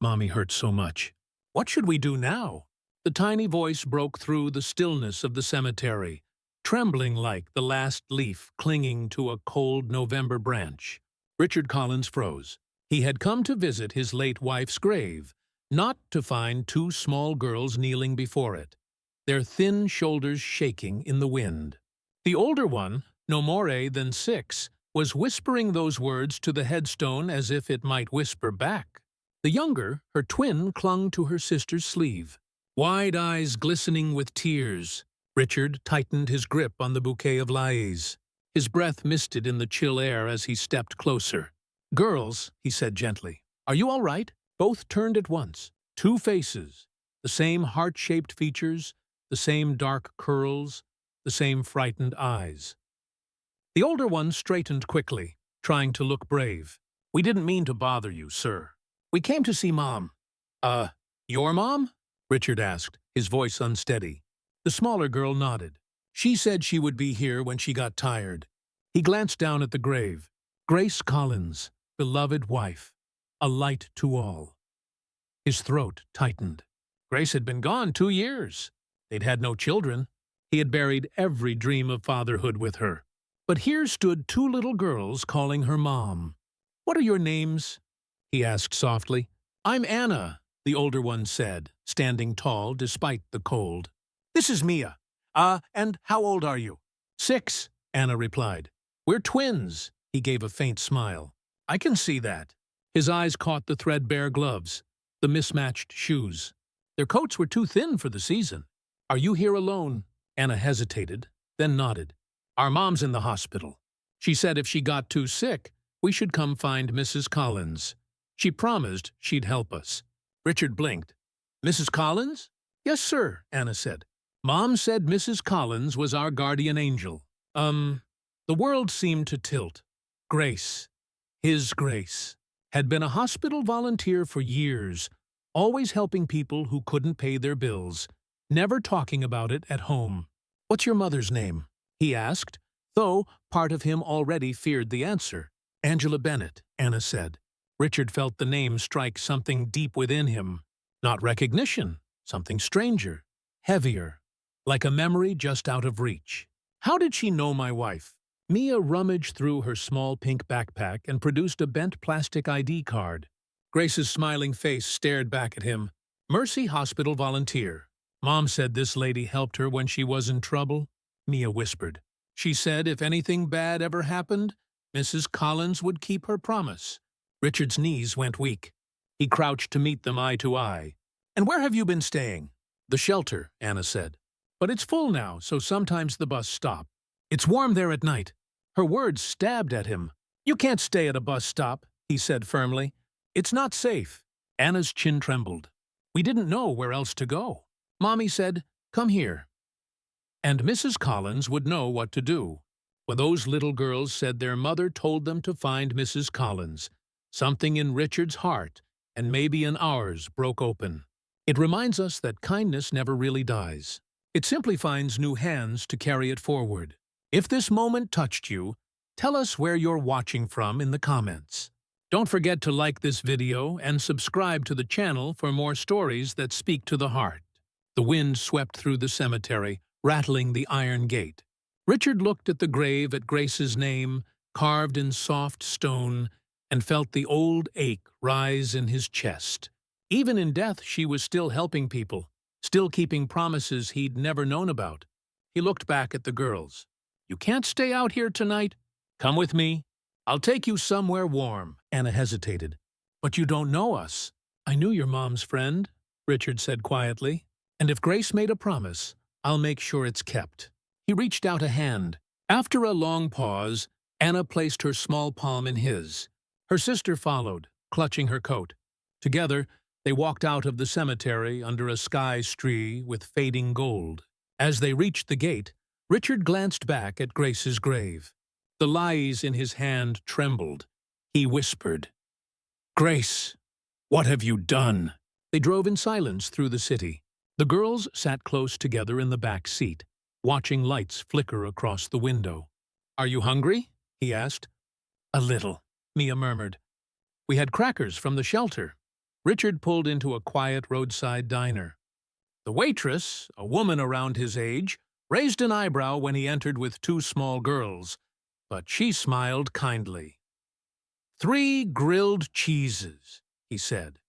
Mommy hurt so much. What should we do now? The tiny voice broke through the stillness of the cemetery, trembling like the last leaf clinging to a cold November branch. Richard Collins froze. He had come to visit his late wife's grave, not to find two small girls kneeling before it, their thin shoulders shaking in the wind. The older one, no more than 6, was whispering those words to the headstone as if it might whisper back. The younger, her twin, clung to her sister's sleeve, wide eyes glistening with tears. Richard tightened his grip on the bouquet of lilies. His breath misted in the chill air as he stepped closer. "Girls," he said gently, "are you all right?" Both turned at once. Two faces, the same heart-shaped features, the same dark curls, the same frightened eyes. The older one straightened quickly, trying to look brave. "We didn't mean to bother you, sir. We came to see Mom." Your mom?" Richard asked, his voice unsteady. The smaller girl nodded. "She said she would be here when she got tired." He glanced down at the grave. Grace Collins, beloved wife, a light to all. His throat tightened. Grace had been gone 2 years. They'd had no children. He had buried every dream of fatherhood with her. But here stood 2 little girls calling her Mom. "What are your names?" he asked softly. "I'm Anna," the older one said, standing tall despite the cold. "This is Mia. And how old are you?" 6, Anna replied. "We're twins." He gave a faint smile. "I can see that." His eyes caught the threadbare gloves, the mismatched shoes. Their coats were too thin for the season. "Are you here alone?" Anna hesitated, then nodded. "Our mom's in the hospital. She said if she got too sick, we should come find Mrs. Collins. She promised she'd help us." Richard blinked. "Mrs. Collins?" "Yes, sir," Anna said. "Mom said Mrs. Collins was our guardian angel." The world seemed to tilt. Grace, his Grace, had been a hospital volunteer for years, always helping people who couldn't pay their bills, never talking about it at home. "What's your mother's name?" he asked, though part of him already feared the answer. "Angela Bennett," Anna said. Richard felt the name strike something deep within him. Not recognition, something stranger, heavier, like a memory just out of reach. "How did she know my wife?" Mia rummaged through her small pink backpack and produced a bent plastic ID card. Grace's smiling face stared back at him. "Mercy Hospital volunteer. Mom said this lady helped her when she was in trouble," Mia whispered. "She said if anything bad ever happened, Mrs. Collins would keep her promise." Richard's knees went weak. He crouched to meet them eye to eye. "And where have you been staying?" "The shelter," Anna said. "But it's full now, so sometimes the bus stops. It's warm there at night." Her words stabbed at him. "You can't stay at a bus stop," he said firmly. "It's not safe." Anna's chin trembled. "We didn't know where else to go. Mommy said, 'Come here.'" And Mrs. Collins would know what to do. When those little girls said their mother told them to find Mrs. Collins, something in Richard's heart, and maybe in ours, broke open. It reminds us that kindness never really dies. It simply finds new hands to carry it forward. If this moment touched you, tell us where you're watching from in the comments. Don't forget to like this video and subscribe to the channel for more stories that speak to the heart. The wind swept through the cemetery, rattling the iron gate. Richard looked at the grave at Grace's name, carved in soft stone, and felt the old ache rise in his chest. Even in death, she was still helping people, still keeping promises he'd never known about. He looked back at the girls. "You can't stay out here tonight? Come with me. I'll take you somewhere warm." Anna hesitated. "But you don't know us." "I knew your mom's friend," Richard said quietly. "And if Grace made a promise, I'll make sure it's kept." He reached out a hand. After a long pause, Anna placed her small palm in his. Her sister followed, clutching her coat. Together, they walked out of the cemetery under a sky streaked with fading gold. As they reached the gate, Richard glanced back at Grace's grave. The lilies in his hand trembled. He whispered, "Grace, what have you done?" They drove in silence through the city. The girls sat close together in the back seat, watching lights flicker across the window. "Are you hungry?" he asked. "A little," Mia murmured. "We had crackers from the shelter." Richard pulled into a quiet roadside diner. The waitress, a woman around his age, raised an eyebrow when he entered with two small girls, but she smiled kindly. "3 grilled cheeses," he said,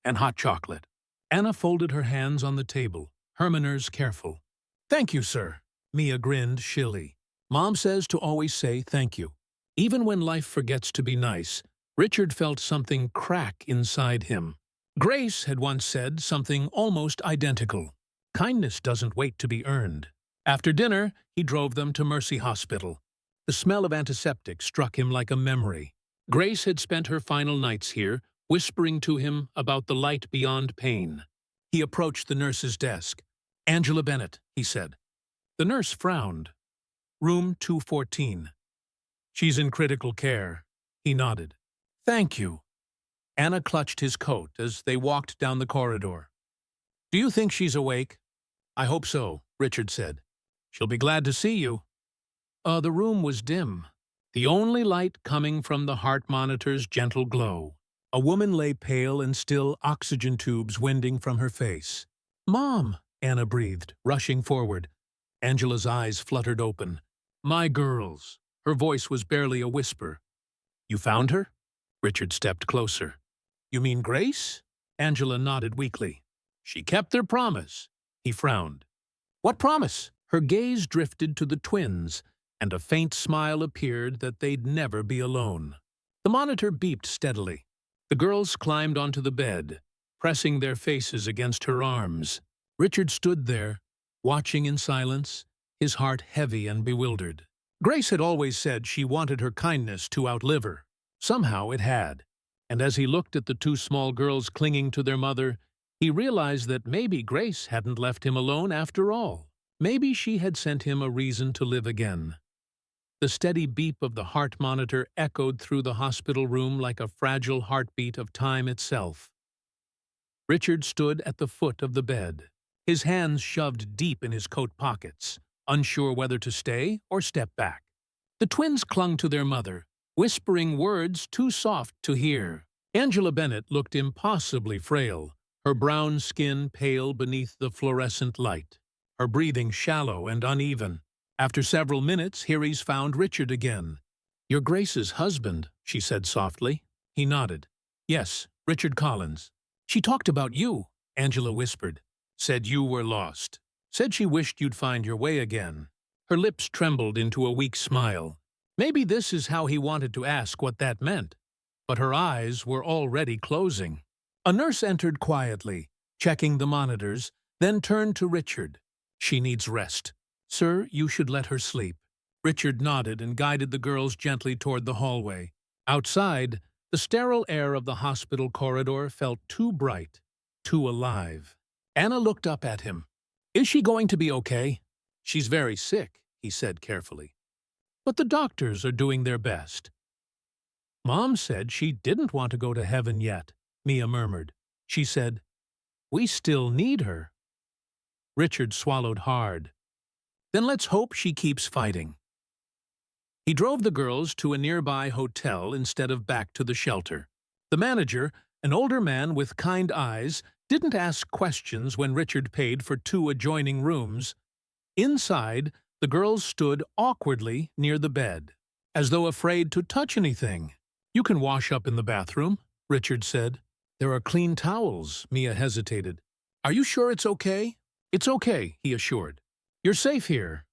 "and hot chocolate." Anna folded her hands on the table, her manners careful. "Thank you, sir." Mia grinned shilly. Mom says to always say thank you. Even when life forgets to be nice, Richard felt something crack inside him. Grace had once said something almost identical. Kindness doesn't wait to be earned. After dinner, he drove them to Mercy Hospital. The smell of antiseptic struck him like a memory. Grace had spent her final nights here, whispering to him about the light beyond pain. He approached the nurse's desk. "Angela Bennett," he said. The nurse frowned. "Room 214. "She's in critical care." He nodded. "Thank you." Anna clutched his coat as they walked down the corridor. "Do you think she's awake?" "I hope so," Richard said. "She'll be glad to see you." The room was dim, the only light coming from the heart monitor's gentle glow. A woman lay pale and still, oxygen tubes winding from her face. "Mom," Anna breathed, rushing forward. Angela's eyes fluttered open. "My girls." Her voice was barely a whisper. "You found her?" Richard stepped closer. "You mean Grace?" Angela nodded weakly. "She kept their promise." He frowned. "What promise?" Her gaze drifted to the twins, and a faint smile appeared that they'd never be alone. The monitor beeped steadily. The girls climbed onto the bed, pressing their faces against her arms. Richard stood there, watching in silence, his heart heavy and bewildered. Grace had always said she wanted her kindness to outlive her. Somehow it had. And as he looked at the two small girls clinging to their mother, he realized that maybe Grace hadn't left him alone after all. Maybe she had sent him a reason to live again. The steady beep of the heart monitor echoed through the hospital room like a fragile heartbeat of time itself. Richard stood at the foot of the bed, his hands shoved deep in his coat pockets, unsure whether to stay or step back. The twins clung to their mother, whispering words too soft to hear. Angela Bennett looked impossibly frail, her brown skin pale beneath the fluorescent light, her breathing shallow and uneven. After several minutes, Harry's found Richard again. "You're Grace's husband," she said softly. He nodded. "Yes, Richard Collins." "She talked about you," Angela whispered. "Said you were lost. Said she wished you'd find your way again." Her lips trembled into a weak smile. Maybe this is how he wanted to ask what that meant. But her eyes were already closing. A nurse entered quietly, checking the monitors, then turned to Richard. "She needs rest. Sir, you should let her sleep." Richard nodded and guided the girls gently toward the hallway. Outside, the sterile air of the hospital corridor felt too bright, too alive. Anna looked up at him. "Is she going to be okay?" "She's very sick," he said carefully. "But the doctors are doing their best." "Mom said she didn't want to go to heaven yet," Mia murmured. She said, "We still need her." Richard swallowed hard. "Then let's hope she keeps fighting." He drove the girls to a nearby hotel instead of back to the shelter. The manager, an older man with kind eyes, didn't ask questions when Richard paid for 2 adjoining rooms. Inside, the girls stood awkwardly near the bed, as though afraid to touch anything. "You can wash up in the bathroom," Richard said. "There are clean towels," Mia hesitated. "Are you sure it's okay?" "It's okay," he assured. "You're safe here."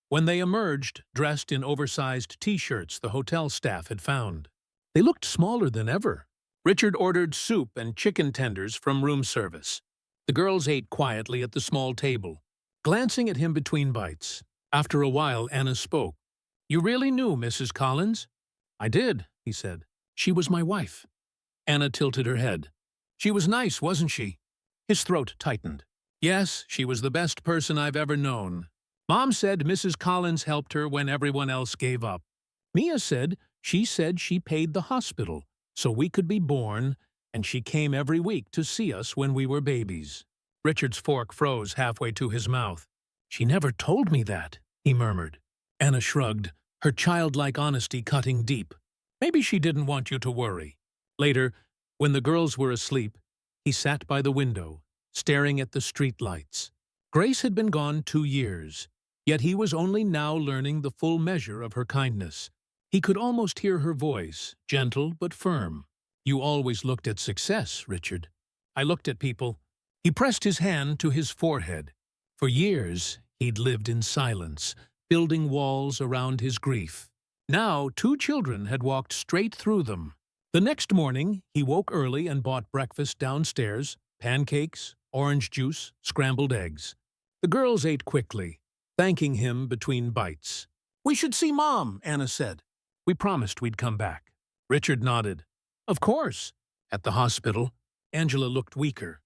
When they emerged, dressed in oversized T-shirts the hotel staff had found, they looked smaller than ever. Richard ordered soup and chicken tenders from room service. The girls ate quietly at the small table, glancing at him between bites. After a while, Anna spoke. "You really knew Mrs. Collins?" "I did," he said. "She was my wife." Anna tilted her head. "She was nice, wasn't she?" His throat tightened. "Yes, she was the best person I've ever known. Mom said Mrs. Collins helped her when everyone else gave up. Mia said she paid the hospital so we could be born, and she came every week to see us when we were babies." Richard's fork froze halfway to his mouth. "She never told me that," he murmured. Anna shrugged, her childlike honesty cutting deep. "Maybe she didn't want you to worry." Later, when the girls were asleep, he sat by the window, staring at the street lights. Grace had been gone 2 years, yet he was only now learning the full measure of her kindness. He could almost hear her voice, gentle but firm. "You always looked at success, Richard." "I looked at people." He pressed his hand to his forehead. For years, he'd lived in silence, building walls around his grief. Now, 2 children had walked straight through them. The next morning, he woke early and bought breakfast downstairs: pancakes, orange juice, scrambled eggs. The girls ate quickly, thanking him between bites. "We should see Mom," Anna said. "We promised we'd come back." Richard nodded. "Of course." At the hospital, Angela looked weaker.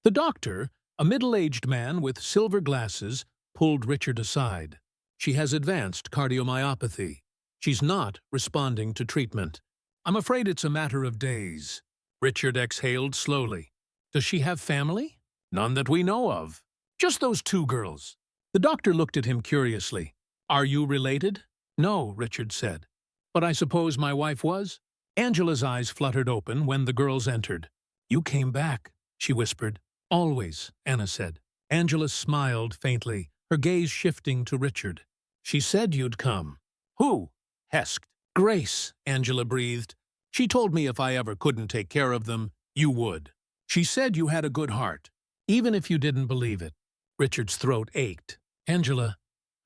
The doctor, a middle-aged man with silver glasses, pulled Richard aside. "She has advanced cardiomyopathy. She's not responding to treatment. I'm afraid it's a matter of days." Richard exhaled slowly. "Does she have family?" "None that we know of. Just those 2 girls." The doctor looked at him curiously. "Are you related?" "No," Richard said. "But I suppose my wife was?" Angela's eyes fluttered open when the girls entered. "You came back," she whispered. "Always," Anna said. Angela smiled faintly, her gaze shifting to Richard. "She said you'd come." "Who?" "Hesked." "Grace," Angela breathed. "She told me if I ever couldn't take care of them, you would. She said you had a good heart, even if you didn't believe it." Richard's throat ached. "Angela,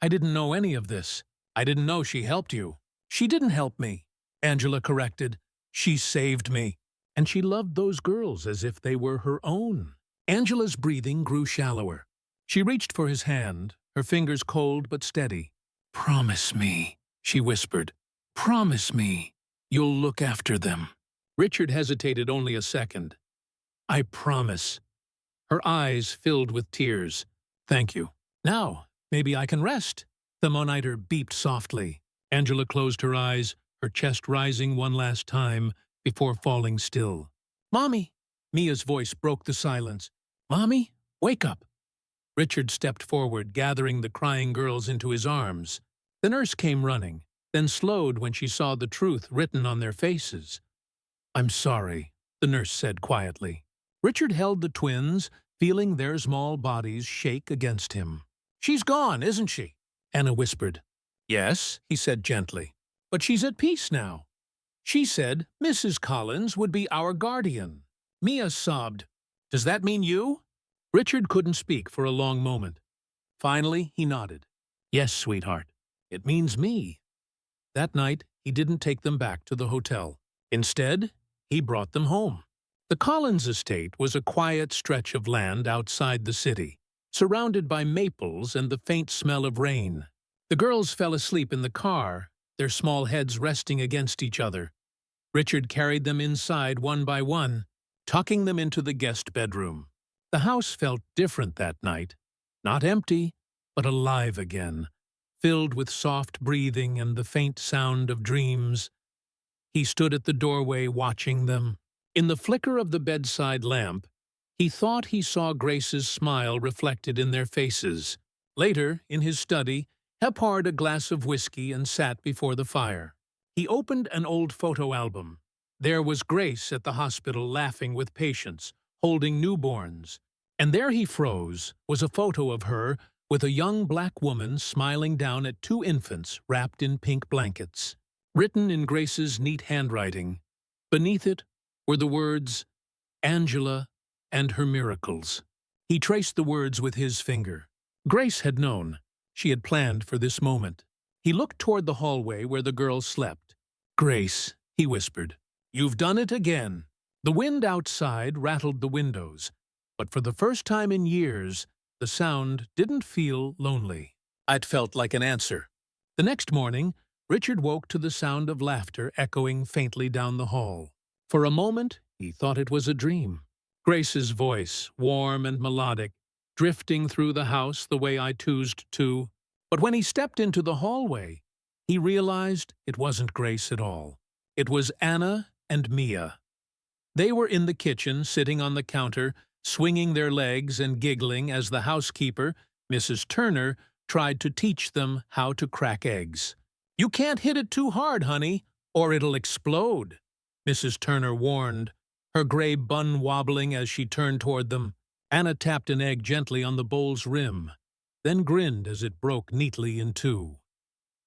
I didn't know any of this. I didn't know she helped you." "She didn't help me," Angela corrected. "She saved me. And she loved those girls as if they were her own." Angela's breathing grew shallower. She reached for his hand, her fingers cold but steady. "Promise me," she whispered. "Promise me you'll look after them." Richard hesitated only a second. "I promise." Her eyes filled with tears. "Thank you. Now, maybe I can rest." The monitor beeped softly. Angela closed her eyes, her chest rising one last time before falling still. "Mommy!" Mia's voice broke the silence. "Mommy, wake up!" Richard stepped forward, gathering the crying girls into his arms. The nurse came running, then slowed when she saw the truth written on their faces. "I'm sorry," the nurse said quietly. Richard held the twins, feeling their small bodies shake against him. "She's gone, isn't she?" Anna whispered. "Yes," he said gently. "But she's at peace now. She said Mrs. Collins would be our guardian." Mia sobbed. "Does that mean you?" Richard couldn't speak for a long moment. Finally, he nodded. "Yes, sweetheart. It means me." That night, he didn't take them back to the hotel. Instead, he brought them home. The Collins estate was a quiet stretch of land outside the city, surrounded by maples and the faint smell of rain. The girls fell asleep in the car, their small heads resting against each other. Richard carried them inside one by one, tucking them into the guest bedroom. The house felt different that night. Not empty, but alive again, filled with soft breathing and the faint sound of dreams. He stood at the doorway watching them. In the flicker of the bedside lamp, he thought he saw Grace's smile reflected in their faces. Later, in his study, he poured a glass of whiskey and sat before the fire. He opened an old photo album. There was Grace at the hospital laughing with patients, holding newborns. And there he froze, was a photo of her with a young black woman smiling down at 2 infants wrapped in pink blankets. Written in Grace's neat handwriting, beneath it were the words, "Angela and her miracles." He traced the words with his finger. Grace had known. She had planned for this moment. He looked toward the hallway where the girls slept. "Grace," he whispered, "you've done it again." The wind outside rattled the windows, but for the first time in years, the sound didn't feel lonely. It felt like an answer. The next morning, Richard woke to the sound of laughter echoing faintly down the hall. For a moment, he thought it was a dream. Grace's voice, warm and melodic, drifting through the house the way I choosed to. But when he stepped into the hallway, he realized it wasn't Grace at all. It was Anna and Mia. They were in the kitchen, sitting on the counter, swinging their legs and giggling as the housekeeper, Mrs. Turner, tried to teach them how to crack eggs. "You can't hit it too hard, honey, or it'll explode," Mrs. Turner warned, her gray bun wobbling as she turned toward them. Anna tapped an egg gently on the bowl's rim, then grinned as it broke neatly in two.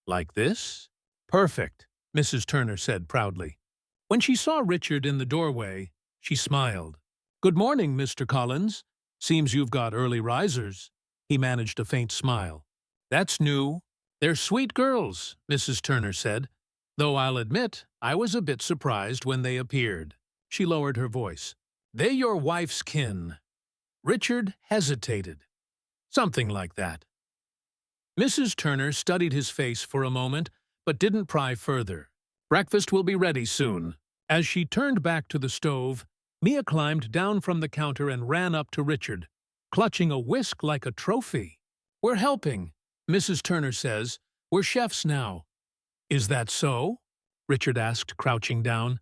"Like this?" "Perfect," Mrs. Turner said proudly. When she saw Richard in the doorway, she smiled. "Good morning, Mr. Collins. Seems you've got early risers." He managed a faint smile. "That's new. They're sweet girls," Mrs. Turner said, "though I'll admit I was a bit surprised when they appeared." She lowered her voice. "They your wife's kin." Richard hesitated. "Something like that." Mrs. Turner studied his face for a moment, but didn't pry further. "Breakfast will be ready soon." As she turned back to the stove, Mia climbed down from the counter and ran up to Richard, clutching a whisk like a trophy. "We're helping," Mrs. Turner says. "We're chefs now." "Is that so?" Richard asked, crouching down.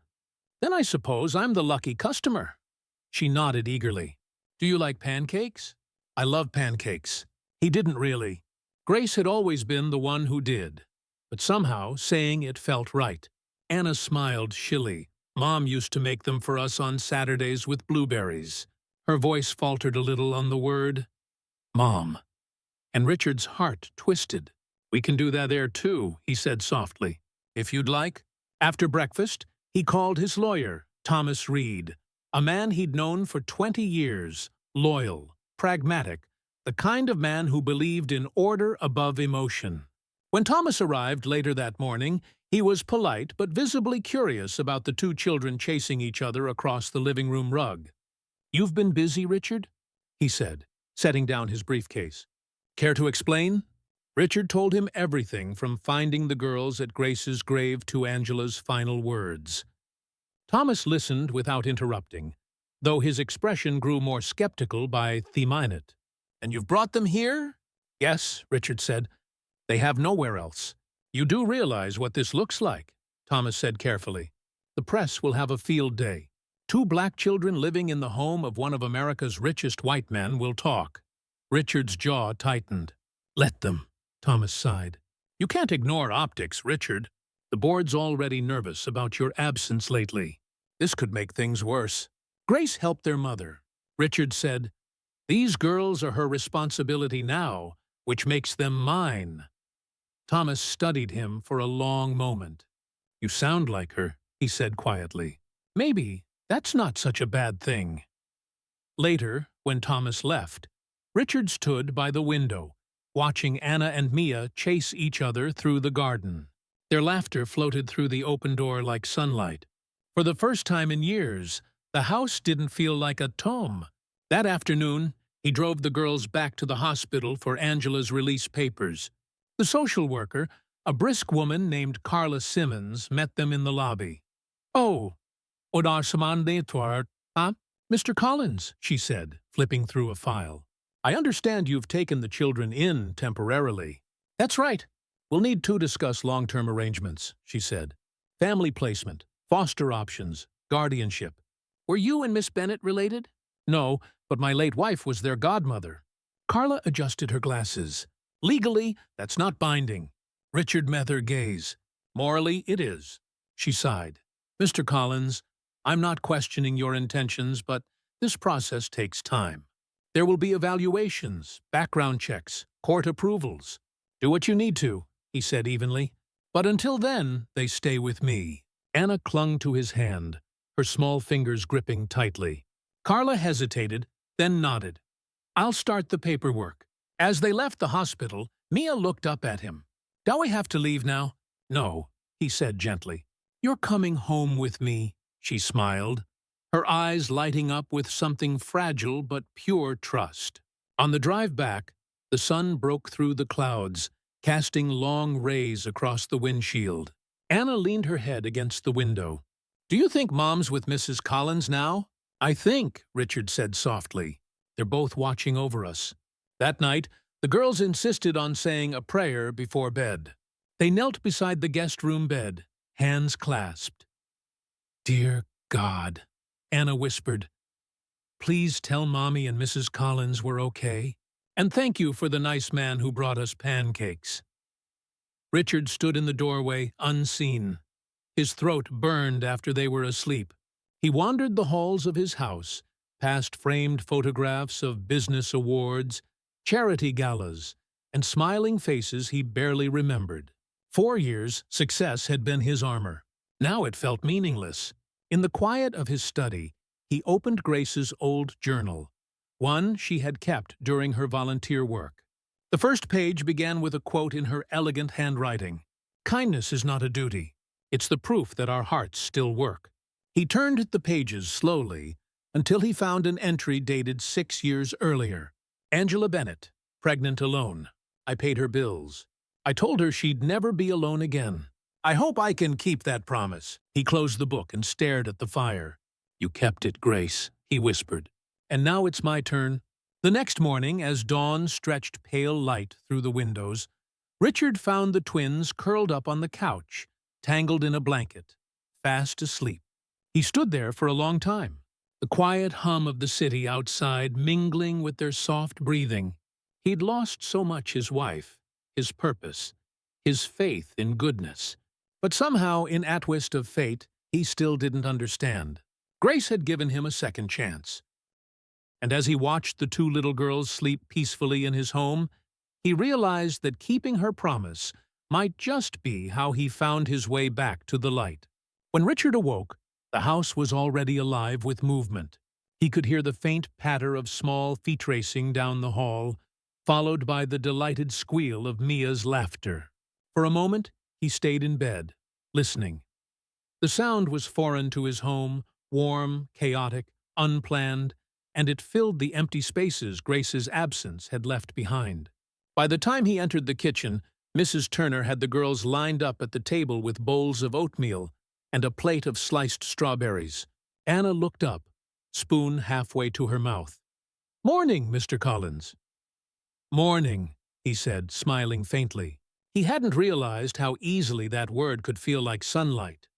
"Then I suppose I'm the lucky customer." She nodded eagerly. "Do you like pancakes?" "I love pancakes." He didn't really. Grace had always been the one who did. But somehow, saying it felt right. Anna smiled shilly. "Mom used to make them for us on Saturdays with blueberries." Her voice faltered a little on the word, "Mom." And Richard's heart twisted. "We can do that there too," he said softly, "if you'd like." After breakfast, he called his lawyer, Thomas Reed, a man he'd known for 20 years, loyal, pragmatic, the kind of man who believed in order above emotion. When Thomas arrived later that morning, he was polite but visibly curious about the two children chasing each other across the living room rug. "You've been busy, Richard?" he said, setting down his briefcase. "Care to explain?" Richard told him everything from finding the girls at Grace's grave to Angela's final words. Thomas listened without interrupting, though his expression grew more skeptical by the minute. "And you've brought them here?" "Yes," Richard said. "They have nowhere else." "You do realize what this looks like," Thomas said carefully. "The press will have a field day. Two black children living in the home of one of America's richest white men will talk." Richard's jaw tightened. "Let them," Thomas sighed. "You can't ignore optics, Richard. The board's already nervous about your absence lately. This could make things worse." Grace helped their mother. Richard said, "These girls are her responsibility now, which makes them mine." Thomas studied him for a long moment. "You sound like her," he said quietly. "Maybe that's not such a bad thing." Later, when Thomas left, Richard stood by the window, watching Anna and Mia chase each other through the garden. Their laughter floated through the open door like sunlight. For the first time in years, the house didn't feel like a tomb. That afternoon, he drove the girls back to the hospital for Angela's release papers. The social worker, a brisk woman named Carla Simmons, met them in the lobby. "Oh, Odar Samandetuar, huh? Mr. Collins," she said, flipping through a file. "I understand you've taken the children in temporarily." "That's right. We'll need to discuss long-term arrangements," she said. "Family placement, foster options, guardianship." "Were you and Miss Bennett related?" "No, but my late wife was their godmother." Carla adjusted her glasses. "Legally, that's not binding." Richard met her gaze. "Morally, it is." She sighed. "Mr. Collins, I'm not questioning your intentions, but this process takes time. There will be evaluations, background checks, court approvals. Do what you need to," he said evenly. "But until then, they stay with me." Anna clung to his hand, her small fingers gripping tightly. Carla hesitated, then nodded. "I'll start the paperwork." As they left the hospital, Mia looked up at him. "Do I have to leave now?" "No," he said gently. "You're coming home with me," she smiled, her eyes lighting up with something fragile but pure trust. On the drive back, the sun broke through the clouds, casting long rays across the windshield. Anna leaned her head against the window. "Do you think Mom's with Mrs. Collins now?" "I think," Richard said softly. "They're both watching over us." That night, the girls insisted on saying a prayer before bed. They knelt beside the guest room bed, hands clasped. "Dear God," Anna whispered, "please tell Mommy and Mrs. Collins we're okay. And thank you for the nice man who brought us pancakes." Richard stood in the doorway, unseen. His throat burned after they were asleep. He wandered the halls of his house, past framed photographs of business awards, charity galas, and smiling faces he barely remembered. 4 years, success had been his armor. Now it felt meaningless. In the quiet of his study, he opened Grace's old journal, one she had kept during her volunteer work. The first page began with a quote in her elegant handwriting. "Kindness is not a duty. It's the proof that our hearts still work." He turned the pages slowly until he found an entry dated 6 years earlier. "Angela Bennett, pregnant alone. I paid her bills. I told her she'd never be alone again. I hope I can keep that promise." He closed the book and stared at the fire. "You kept it, Grace," he whispered. "And now it's my turn." The next morning, as dawn stretched pale light through the windows, Richard found the twins curled up on the couch, tangled in a blanket, fast asleep. He stood there for a long time, the quiet hum of the city outside mingling with their soft breathing. He'd lost so much: his wife, his purpose, his faith in goodness. But somehow, in a twist of fate, he still didn't understand. Grace had given him a second chance. And as he watched the two little girls sleep peacefully in his home, he realized that keeping her promise might just be how he found his way back to the light. When Richard awoke, the house was already alive with movement. He could hear the faint patter of small feet racing down the hall, followed by the delighted squeal of Mia's laughter. For a moment, he stayed in bed, listening. The sound was foreign to his home, warm, chaotic, unplanned, and it filled the empty spaces Grace's absence had left behind. By the time he entered the kitchen, Mrs. Turner had the girls lined up at the table with bowls of oatmeal and a plate of sliced strawberries. Anna looked up, spoon halfway to her mouth. "Morning, Mr. Collins." "Morning," he said, smiling faintly. He hadn't realized how easily that word could feel like sunlight.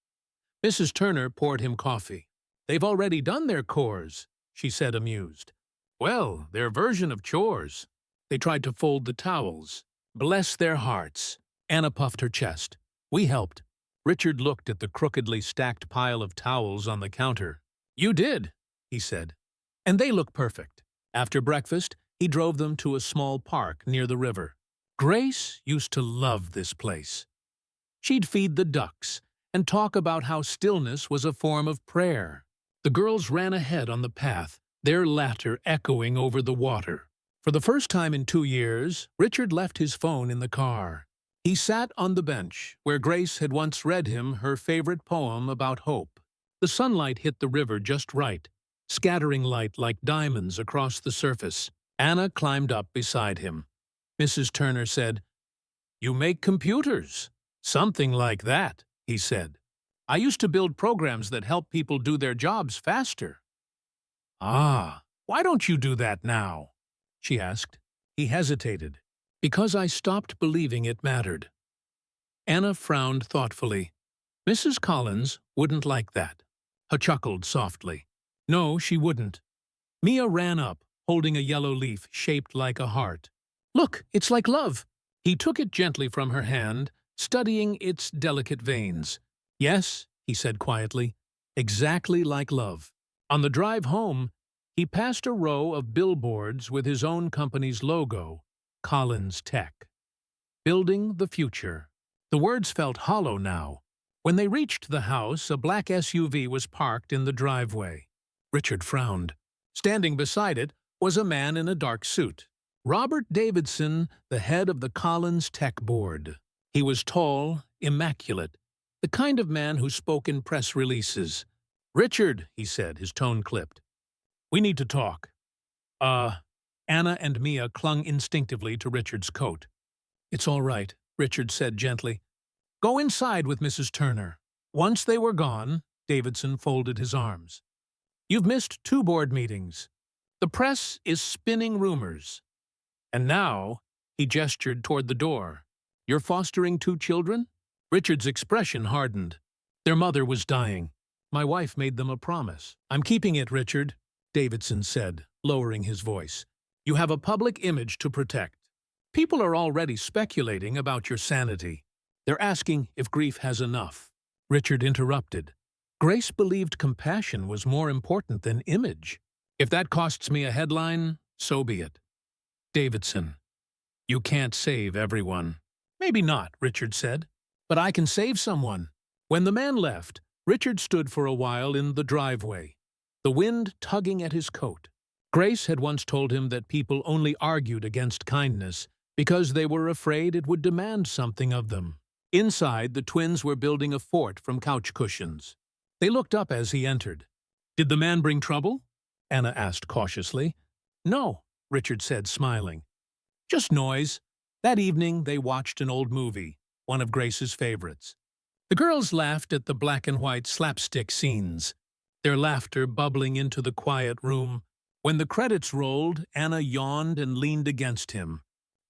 Mrs. Turner poured him coffee. "They've already done their chores," she said, amused. "Well, their version of chores. They tried to fold the towels. Bless their hearts." Anna puffed her chest. "We helped." Richard looked at the crookedly stacked pile of towels on the counter. "You did," he said. "And they look perfect." After breakfast, he drove them to a small park near the river. Grace used to love this place. She'd feed the ducks and talk about how stillness was a form of prayer. The girls ran ahead on the path, their laughter echoing over the water. For the first time in 2 years, Richard left his phone in the car. He sat on the bench where Grace had once read him her favorite poem about hope. The sunlight hit the river just right, scattering light like diamonds across the surface. Anna climbed up beside him. Mrs. Turner said, "You make computers." "Something like that," he said. "I used to build programs that help people do their jobs faster." "Ah, why don't you do that now?" she asked. He hesitated. "Because I stopped believing it mattered." Anna frowned thoughtfully. Mrs. Collins wouldn't like that. He chuckled softly. No, she wouldn't. Mia ran up, holding a yellow leaf shaped like a heart. "Look, it's like love." He took it gently from her hand, studying its delicate veins. "Yes," he said quietly, "exactly like love." On the drive home, he passed a row of billboards with his own company's logo, Collins Tech. Building the future. The words felt hollow now. When they reached the house, a black SUV was parked in the driveway. Richard frowned. Standing beside it was a man in a dark suit. Robert Davidson, the head of the Collins Tech Board. He was tall, immaculate, the kind of man who spoke in press releases. "Richard," he said, his tone clipped. "We need to talk." Anna and Mia clung instinctively to Richard's coat. "It's all right," Richard said gently. "Go inside with Mrs. Turner." Once they were gone, Davidson folded his arms. "You've missed 2 board meetings. The press is spinning rumors. And now," he gestured toward the door, "you're fostering 2 children?" Richard's expression hardened. "Their mother was dying. My wife made them a promise." "I'm keeping it, Richard," Davidson said, lowering his voice. "You have a public image to protect. People are already speculating about your sanity. They're asking if grief has enough." Richard interrupted. Grace believed compassion was more important than image. If that costs me a headline, so be it. Davidson, you can't save everyone. Maybe not, Richard said, but I can save someone. When the man left, Richard stood for a while in the driveway, the wind tugging at his coat. Grace had once told him that people only argued against kindness because they were afraid it would demand something of them. Inside, the twins were building a fort from couch cushions. They looked up as he entered. "Did the man bring trouble?" Anna asked cautiously. "No," Richard said, smiling. "Just noise." That evening, they watched an old movie, one of Grace's favorites. The girls laughed at the black-and-white slapstick scenes, their laughter bubbling into the quiet room. When the credits rolled, Anna yawned and leaned against him.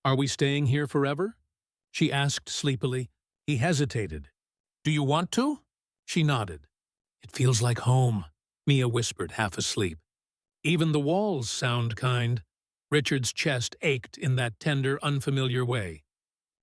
"Are we staying here forever?" she asked sleepily. He hesitated. "Do you want to?" She nodded. "It feels like home," Mia whispered, half asleep. "Even the walls sound kind." Richard's chest ached in that tender, unfamiliar way.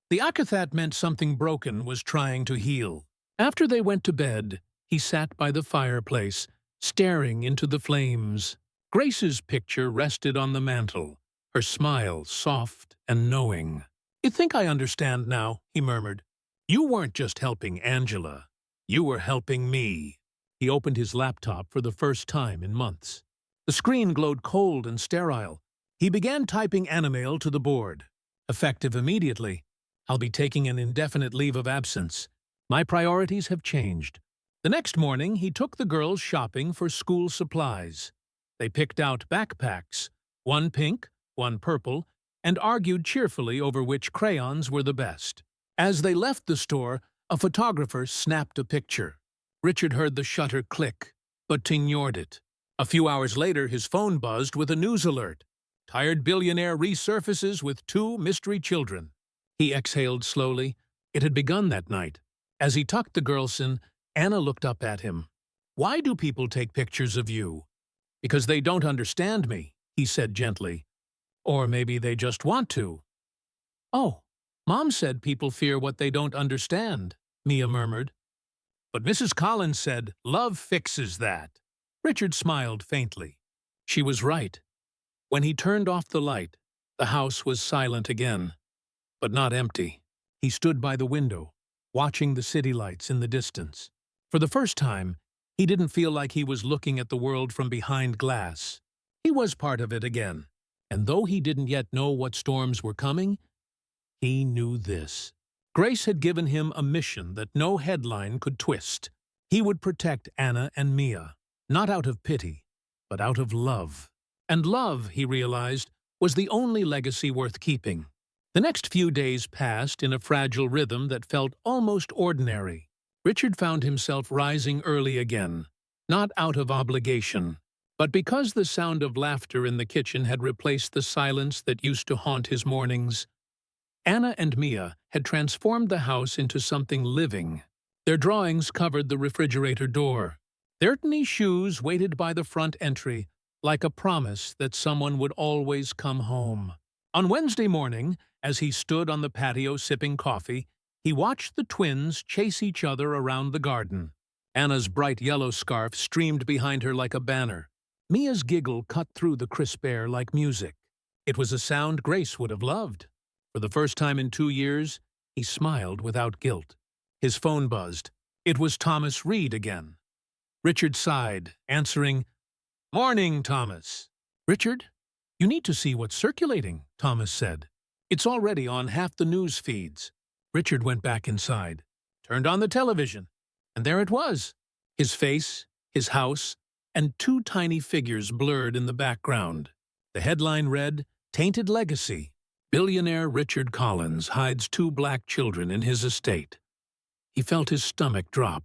The akathat meant something broken was trying to heal. After they went to bed, he sat by the fireplace, staring into the flames. Grace's picture rested on the mantel, her smile soft and knowing. "You think I understand now," he murmured. "You weren't just helping Angela. You were helping me." He opened his laptop for the first time in months. The screen glowed cold and sterile. He began typing Animail to the board. Effective immediately. "I'll be taking an indefinite leave of absence. My priorities have changed." The next morning, he took the girls shopping for school supplies. They picked out backpacks, one pink, one purple, and argued cheerfully over which crayons were the best. As they left the store, a photographer snapped a picture. Richard heard the shutter click, but ignored it. A few hours later, his phone buzzed with a news alert. Tired billionaire resurfaces with 2 mystery children. He exhaled slowly. It had begun that night. As he tucked the girls in, Anna looked up at him. "Why do people take pictures of you?" "Because they don't understand me," he said gently. "Or maybe they just want to." "Oh, Mom said people fear what they don't understand," Mia murmured. "But Mrs. Collins said love fixes that." Richard smiled faintly. She was right. When he turned off the light, the house was silent again, but not empty. He stood by the window, watching the city lights in the distance. For the first time, he didn't feel like he was looking at the world from behind glass. He was part of it again, and though he didn't yet know what storms were coming, he knew this. Grace had given him a mission that no headline could twist. He would protect Anna and Mia, not out of pity, but out of love. And love, he realized, was the only legacy worth keeping. The next few days passed in a fragile rhythm that felt almost ordinary. Richard found himself rising early again, not out of obligation, but because the sound of laughter in the kitchen had replaced the silence that used to haunt his mornings. Anna and Mia had transformed the house into something living. Their drawings covered the refrigerator door. Their tiny shoes waited by the front entry, like a promise that someone would always come home. On Wednesday morning, as he stood on the patio sipping coffee, he watched the twins chase each other around the garden. Anna's bright yellow scarf streamed behind her like a banner. Mia's giggle cut through the crisp air like music. It was a sound Grace would have loved. For the first time in 2 years, he smiled without guilt. His phone buzzed. It was Thomas Reed again. Richard sighed, answering, "Morning, Thomas." "Richard, you need to see what's circulating," Thomas said. "It's already on half the news feeds." Richard went back inside, turned on the television, and there it was. His face, his house, and 2 tiny figures blurred in the background. The headline read, "Tainted Legacy. Billionaire Richard Collins hides 2 black children in his estate." He felt his stomach drop.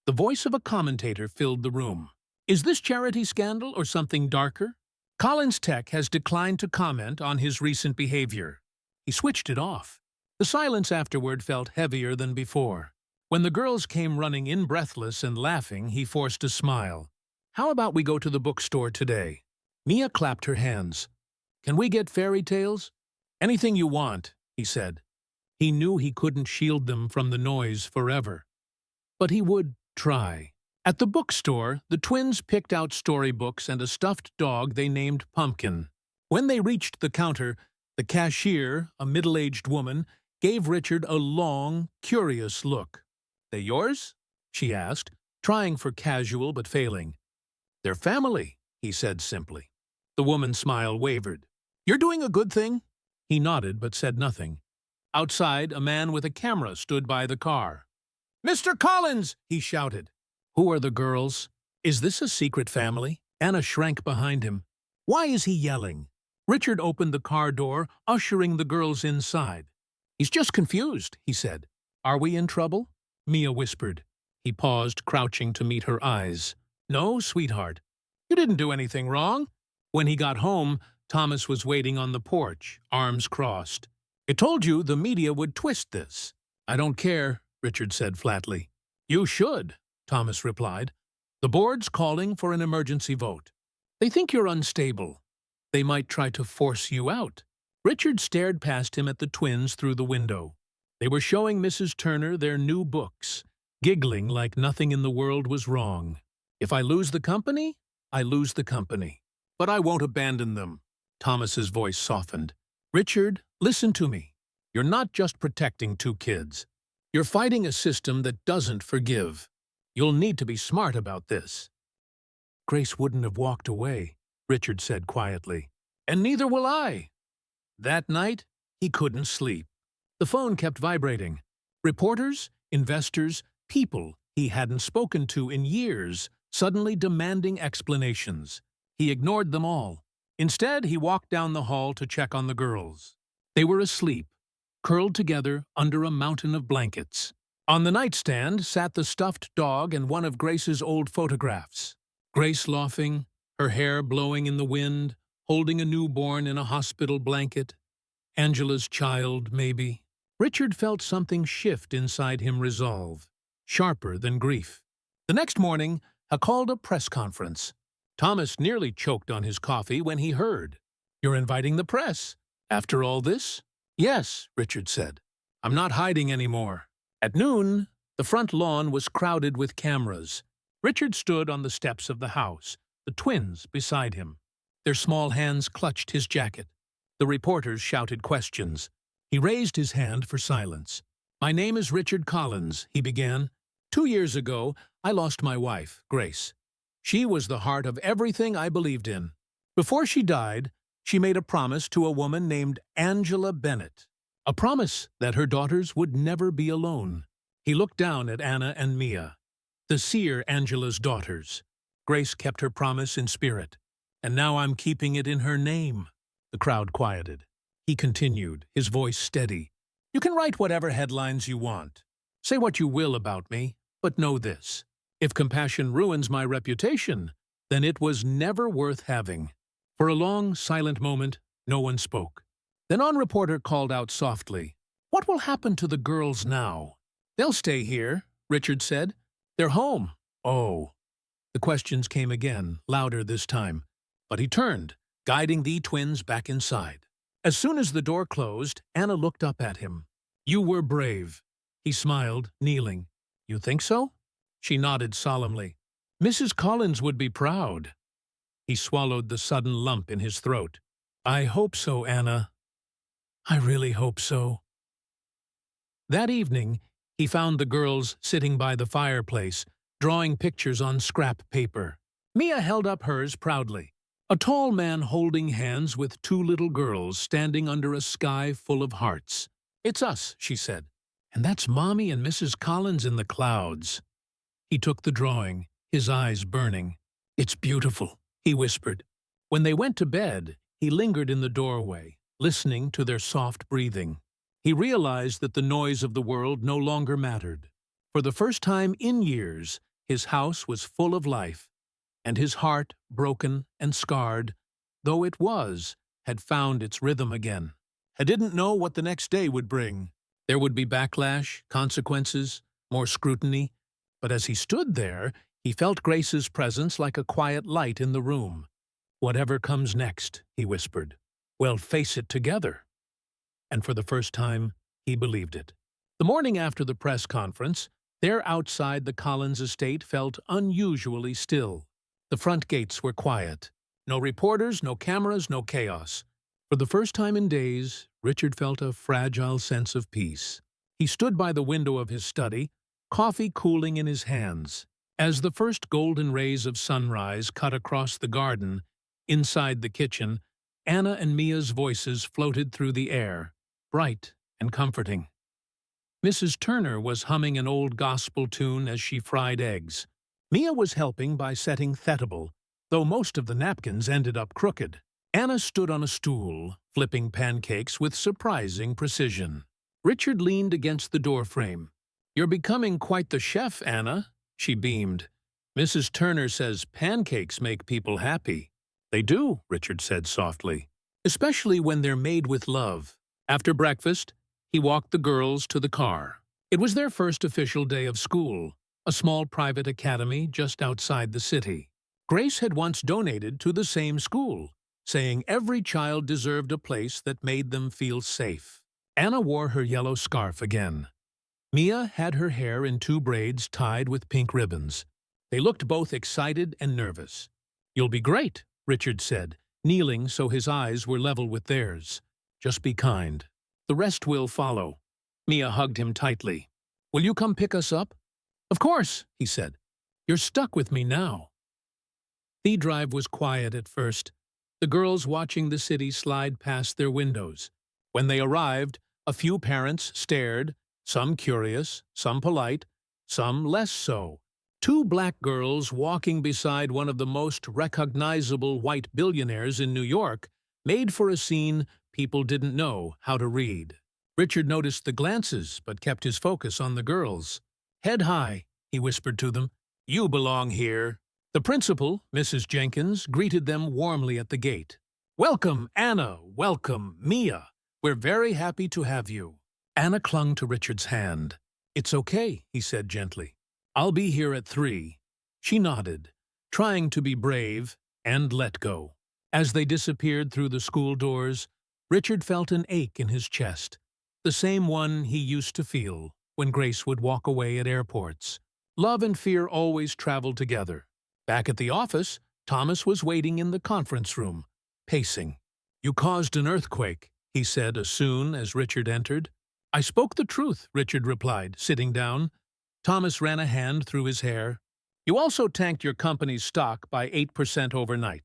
The voice of a commentator filled the room. "Is this charity scandal or something darker?" Collins Tech has declined to comment on his recent behavior. He switched it off. The silence afterward felt heavier than before. When the girls came running in breathless and laughing, he forced a smile. "How about we go to the bookstore today?" Mia clapped her hands. "Can we get fairy tales?" "Anything you want," he said. He knew he couldn't shield them from the noise forever. But he would try. At the bookstore, the twins picked out storybooks and a stuffed dog they named Pumpkin. When they reached the counter, the cashier, a middle-aged woman, gave Richard a long, curious look. "They yours?" she asked, trying for casual but failing. "They're family," he said simply. The woman's smile wavered. "You're doing a good thing?" He nodded but said nothing. Outside, a man with a camera stood by the car. "Mr. Collins!" he shouted. "Who are the girls? Is this a secret family?" Anna shrank behind him. "Why is he yelling?" Richard opened the car door, ushering the girls inside. "He's just confused," he said. "Are we in trouble?" Mia whispered. He paused, crouching to meet her eyes. "No, sweetheart. You didn't do anything wrong." When he got home, Thomas was waiting on the porch, arms crossed. "I told you the media would twist this." "I don't care," Richard said flatly. "You should," Thomas replied. "The board's calling for an emergency vote. They think you're unstable. They might try to force you out." Richard stared past him at the twins through the window. They were showing Mrs. Turner their new books, giggling like nothing in the world was wrong. "If I lose the company, I lose the company. But I won't abandon them." Thomas's voice softened. "Richard, listen to me. You're not just protecting two kids. You're fighting a system that doesn't forgive. You'll need to be smart about this." "Grace wouldn't have walked away," Richard said quietly. "And neither will I." That night, he couldn't sleep. The phone kept vibrating. Reporters, investors, people he hadn't spoken to in years, suddenly demanding explanations. He ignored them all. Instead, he walked down the hall to check on the girls. They were asleep, curled together under a mountain of blankets. On the nightstand sat the stuffed dog and one of Grace's old photographs. Grace laughing, her hair blowing in the wind, holding a newborn in a hospital blanket. Angela's child, maybe. Richard felt something shift inside him, resolve, sharper than grief. The next morning, he called a press conference. Thomas nearly choked on his coffee when he heard. "You're inviting the press? After all this?" "Yes," Richard said. "I'm not hiding anymore." At noon, the front lawn was crowded with cameras. Richard stood on the steps of the house, the twins beside him. Their small hands clutched his jacket. The reporters shouted questions. He raised his hand for silence. "My name is Richard Collins," he began. 2 years ago, I lost my wife, Grace. She was the heart of everything I believed in. Before she died, she made a promise to a woman named Angela Bennett. A promise that her daughters would never be alone. He looked down at Anna and Mia, the seer Angela's daughters. Grace kept her promise in spirit, and now I'm keeping it in her name. The crowd quieted. He continued, his voice steady. "You can write whatever headlines you want. Say what you will about me, but know this. If compassion ruins my reputation, then it was never worth having." For a long, silent moment, no one spoke. Then one reporter called out softly, "What will happen to the girls now?" "They'll stay here," Richard said. "They're home." "Oh." The questions came again, louder this time. But he turned, guiding the twins back inside. As soon as the door closed, Anna looked up at him. "You were brave." He smiled, kneeling. "You think so?" She nodded solemnly. "Mrs. Collins would be proud." He swallowed the sudden lump in his throat. "I hope so, Anna. I really hope so." That evening, he found the girls sitting by the fireplace, drawing pictures on scrap paper. Mia held up hers proudly. A tall man holding hands with 2 little girls standing under a sky full of hearts. "It's us," she said. "And that's Mommy and Mrs. Collins in the clouds." He took the drawing, his eyes burning. "It's beautiful," he whispered. When they went to bed, he lingered in the doorway, listening to their soft breathing. He realized that the noise of the world no longer mattered. For the first time in years, his house was full of life, and his heart, broken and scarred, though it was, had found its rhythm again. He didn't know what the next day would bring. There would be backlash, consequences, more scrutiny, but as he stood there, he felt Grace's presence like a quiet light in the room. "Whatever comes next," he whispered, "we'll face it together." And for the first time, he believed it. The morning after the press conference, There outside the Collins estate felt unusually still. The front gates were quiet. No reporters, no cameras, no chaos. For the first time in days, Richard felt a fragile sense of peace. He stood by the window of his study, coffee cooling in his hands. As the first golden rays of sunrise cut across the garden, inside the kitchen, Anna and Mia's voices floated through the air, bright and comforting. Mrs. Turner was humming an old gospel tune as she fried eggs. Mia was helping by setting thetable, though most of the napkins ended up crooked. Anna stood on a stool, flipping pancakes with surprising precision. Richard leaned against the doorframe. "You're becoming quite the chef, Anna," she beamed. "Mrs. Turner says pancakes make people happy." "They do," Richard said softly, "especially when they're made with love." After breakfast, he walked the girls to the car. It was their first official day of school, a small private academy just outside the city. Grace had once donated to the same school, saying every child deserved a place that made them feel safe. Anna wore her yellow scarf again. Mia had her hair in 2 braids tied with pink ribbons. They looked both excited and nervous. "You'll be great," Richard said, kneeling so his eyes were level with theirs. "Just be kind. The rest will follow." Mia hugged him tightly. "Will you come pick us up?" "Of course," he said. "You're stuck with me now." The drive was quiet at first, the girls watching the city slide past their windows. When they arrived, a few parents stared, some curious, some polite, some less so. 2 black girls walking beside one of the most recognizable white billionaires in New York made for a scene people didn't know how to read. Richard noticed the glances but kept his focus on the girls. "Head high," he whispered to them. "You belong here." The principal, Mrs. Jenkins, greeted them warmly at the gate. "Welcome, Anna. Welcome, Mia. We're very happy to have you." Anna clung to Richard's hand. "It's okay," he said gently. "I'll be here at 3. She nodded, trying to be brave, and let go. As they disappeared through the school doors, Richard felt an ache in his chest, the same one he used to feel when Grace would walk away at airports. Love and fear always traveled together. Back at the office, Thomas was waiting in the conference room, pacing. "You caused an earthquake," he said as soon as Richard entered. "I spoke the truth," Richard replied, sitting down. Thomas ran a hand through his hair. "You also tanked your company's stock by 8% overnight."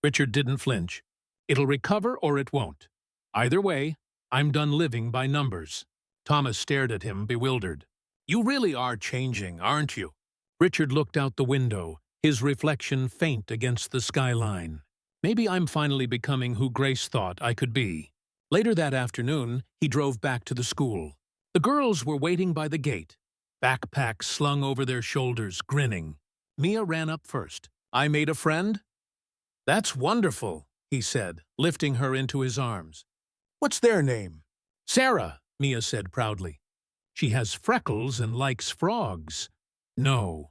Richard didn't flinch. "It'll recover or it won't. Either way, I'm done living by numbers." Thomas stared at him, bewildered. "You really are changing, aren't you?" Richard looked out the window, his reflection faint against the skyline. "Maybe I'm finally becoming who Grace thought I could be." Later that afternoon, he drove back to the school. The girls were waiting by the gate, backpacks slung over their shoulders, grinning. Mia ran up first. "I made a friend?" "That's wonderful," he said, lifting her into his arms. "What's their name?" "Sarah," Mia said proudly. "She has freckles and likes frogs." "No."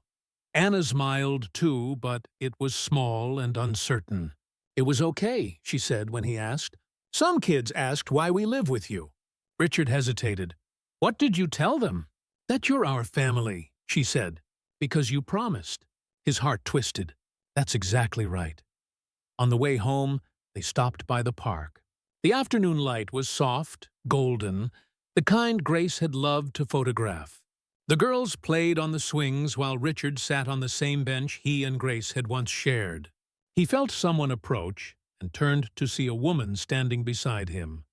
Anna smiled too, but it was small and uncertain. "It was okay," she said when he asked. "Some kids asked why we live with you." Richard hesitated. "What did you tell them?" "That you're our family," she said. "Because you promised." His heart twisted. That's exactly right. On the way home, they stopped by the park. The afternoon light was soft, golden, the kind Grace had loved to photograph. The girls played on the swings while Richard sat on the same bench he and Grace had once shared. He felt someone approach and turned to see a woman standing beside him.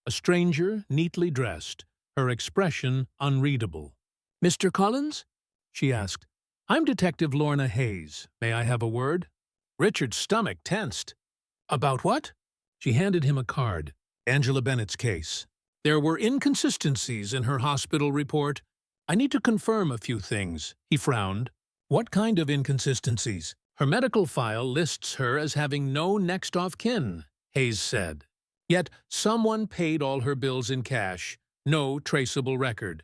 A stranger, neatly dressed, her expression unreadable. "Mr. Collins?" she asked. "I'm Detective Lorna Hayes. May I have a word?" Richard's stomach tensed. "About what?" She handed him a card. "Angela Bennett's case. There were inconsistencies in her hospital report. I need to confirm a few things." He frowned. "What kind of inconsistencies?" "Her medical file lists her as having no next of kin," Hayes said. "Yet someone paid all her bills in cash, no traceable record.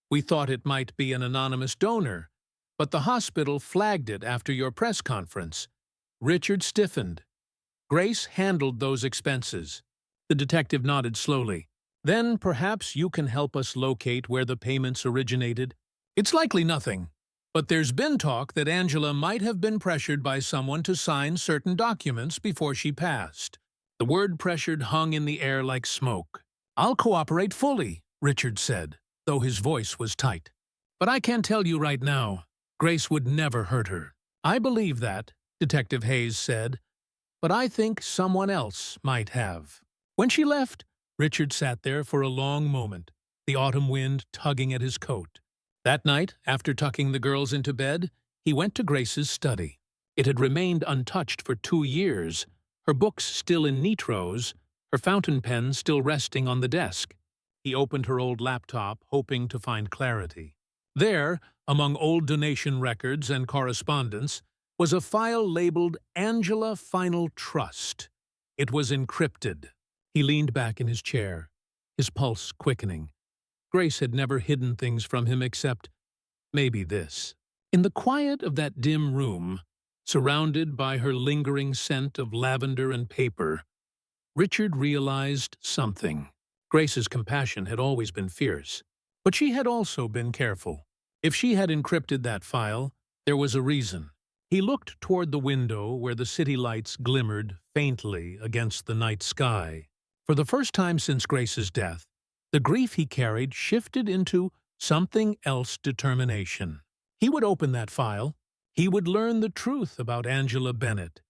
We thought it might be an anonymous donor, but the hospital flagged it after your press conference." Richard stiffened. "Grace handled those expenses." The detective nodded slowly. "Then perhaps you can help us locate where the payments originated. It's likely nothing. But there's been talk that Angela might have been pressured by someone to sign certain documents before she passed. The word pressured hung in the air like smoke. I'll cooperate fully, Richard said, though his voice was tight. But I can tell you right now, Grace would never hurt her. I believe that, Detective Hayes said, but I think someone else might have. When she left, Richard sat there for a long moment, the autumn wind tugging at his coat. That night, after tucking the girls into bed, he went to Grace's study. It had remained untouched for 2 years, her books still in neat rows, her fountain pen still resting on the desk. He opened her old laptop, hoping to find clarity. There, among old donation records and correspondence, was a file labeled Angela Final Trust. It was encrypted. He leaned back in his chair, his pulse quickening. Grace had never hidden things from him except maybe this. In the quiet of that dim room, surrounded by her lingering scent of lavender and paper, Richard realized something. Grace's compassion had always been fierce, but she had also been careful. If she had encrypted that file, there was a reason. He looked toward the window where the city lights glimmered faintly against the night sky. For the first time since Grace's death, the grief he carried shifted into something else determination. He would open that file, he would learn the truth about Angela Bennett,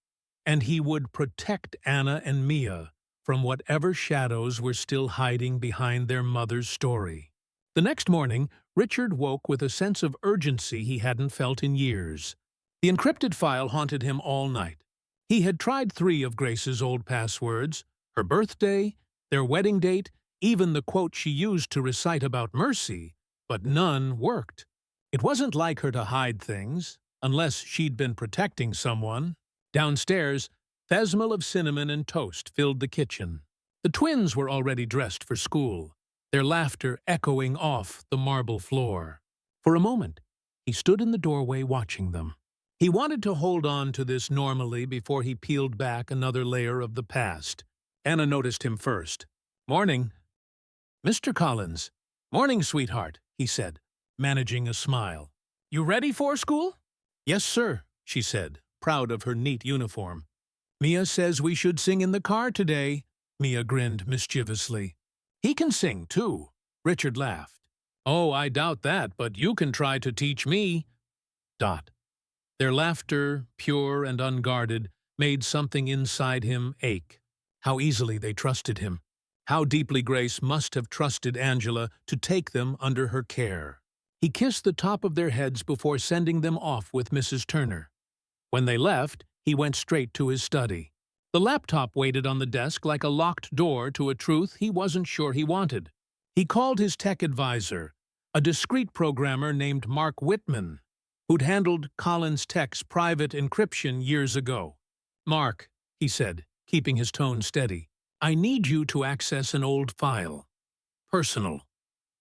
and he would protect Anna and Mia from whatever shadows were still hiding behind their mother's story. The next morning, Richard woke with a sense of urgency he hadn't felt in years. The encrypted file haunted him all night. He had tried 3 of Grace's old passwords, her birthday, their wedding date, even the quote she used to recite about mercy, but none worked. It wasn't like her to hide things, unless she'd been protecting someone. Downstairs, the smell of cinnamon and toast filled the kitchen. The twins were already dressed for school, their laughter echoing off the marble floor. For a moment, he stood in the doorway watching them. He wanted to hold on to this normally before he peeled back another layer of the past. Anna noticed him first. "Morning." "Mr. Collins." "Morning, sweetheart," he said, managing a smile. "You ready for school?" "Yes, sir," she said, proud of her neat uniform. "Mia says we should sing in the car today." Mia grinned mischievously. "He can sing, too." Richard laughed. "Oh, I doubt that, but you can try to teach me." Dot. Their laughter, pure and unguarded, made something inside him ache. How easily they trusted him. How deeply Grace must have trusted Angela to take them under her care. He kissed the top of their heads before sending them off with Mrs. Turner. When they left, he went straight to his study. The laptop waited on the desk like a locked door to a truth he wasn't sure he wanted. He called his tech advisor, a discreet programmer named Mark Whitman, who'd handled Collins Tech's private encryption years ago. "Mark," he said, keeping his tone steady, "I need you to access an old file. Personal.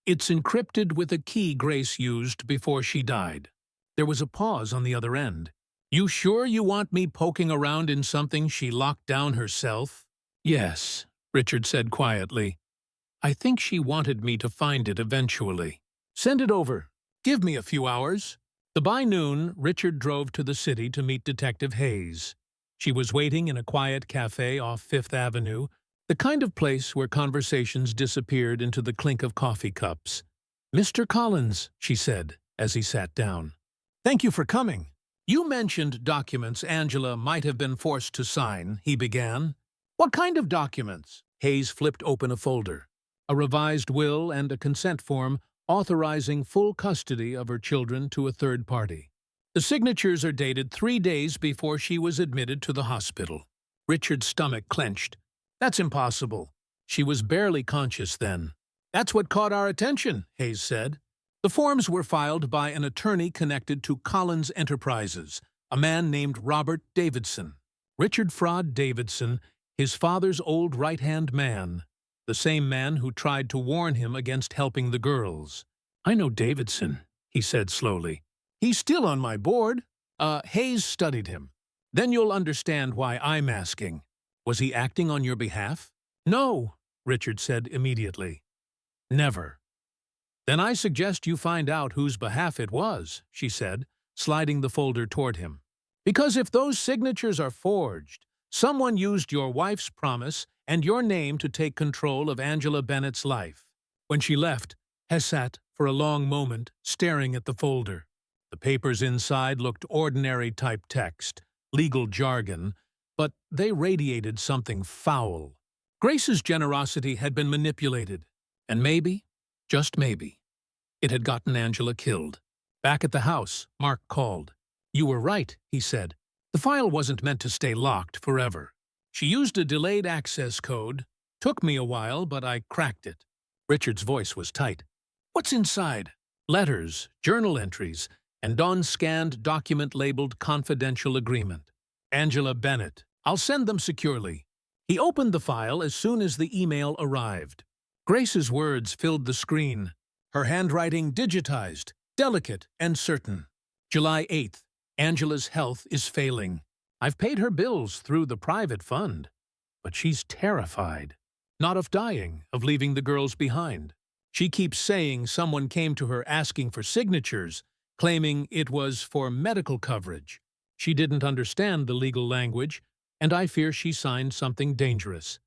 It's encrypted with a key Grace used before she died." There was a pause on the other end. "You sure you want me poking around in something she locked down herself?" "Yes," Richard said quietly. "I think she wanted me to find it eventually." "Send it over. Give me a few hours." By noon, Richard drove to the city to meet Detective Hayes. She was waiting in a quiet cafe off Fifth Avenue, the kind of place where conversations disappeared into the clink of coffee cups. "Mr. Collins," she said, as he sat down. "Thank you for coming. You mentioned documents Angela might have been forced to sign," he began. "What kind of documents?" Hayes flipped open a folder. A revised will and a consent form authorizing full custody of her children to a third party. The signatures are dated 3 days before she was admitted to the hospital. Richard's stomach clenched. "That's impossible. She was barely conscious then." "That's what caught our attention," Hayes said. The forms were filed by an attorney connected to Collins Enterprises, a man named Robert Davidson. Richard Fraud Davidson, his father's old right-hand man, the same man who tried to warn him against helping the girls. "I know Davidson," he said slowly. "He's still on my board." Hayes studied him. "Then you'll understand why I'm asking. Was he acting on your behalf?" "No," Richard said immediately. "Never." Then I suggest you find out whose behalf it was, she said, sliding the folder toward him. Because if those signatures are forged, someone used your wife's promise and your name to take control of Angela Bennett's life. When she left, Hess sat for a long moment, staring at the folder. The papers inside looked ordinary type text, legal jargon, but they radiated something foul. Grace's generosity had been manipulated, and maybe, just maybe, it had gotten Angela killed. Back at the house, Mark called. "You were right," he said. "The file wasn't meant to stay locked forever. She used a delayed access code. Took me a while, but I cracked it." Richard's voice was tight. "What's inside?" "Letters, journal entries, and on-scanned document labeled confidential agreement. Angela Bennett. I'll send them securely." He opened the file as soon as the email arrived. Grace's words filled the screen, her handwriting digitized, delicate and certain. July 8th. Angela's health is failing. I've paid her bills through the private fund. But she's terrified. Not of dying, of leaving the girls behind. She keeps saying someone came to her asking for signatures, claiming it was for medical coverage. She didn't understand the legal language, and I fear she signed something dangerous.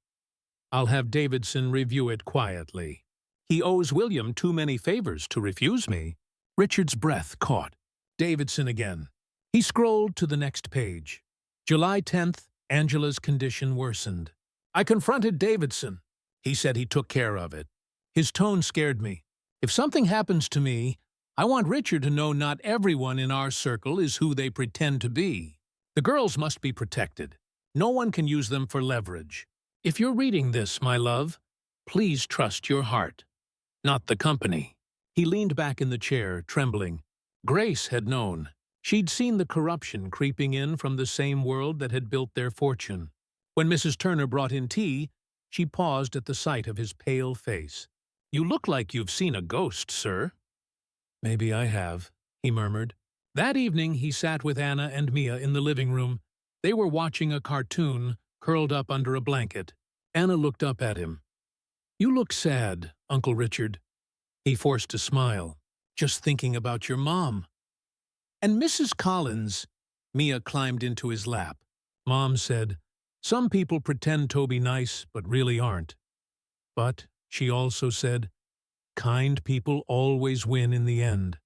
I'll have Davidson review it quietly. He owes William too many favors to refuse me. Richard's breath caught. Davidson again. He scrolled to the next page. July 10th, Angela's condition worsened. I confronted Davidson. He said he took care of it. His tone scared me. If something happens to me, I want Richard to know not everyone in our circle is who they pretend to be. The girls must be protected. No one can use them for leverage. If you're reading this, my love, please trust your heart, not the company. He leaned back in the chair, trembling. Grace had known. She'd seen the corruption creeping in from the same world that had built their fortune. When Mrs. Turner brought in tea, she paused at the sight of his pale face. You look like you've seen a ghost, sir. Maybe I have, he murmured. That evening he sat with Anna and Mia in the living room. They were watching a cartoon, curled up under a blanket. Anna looked up at him. You look sad, Uncle Richard. He forced a smile. Just thinking about your mom. And Mrs. Collins, Mia climbed into his lap. Mom said, some people pretend to be nice, but really aren't. But, she also said, kind people always win in the end.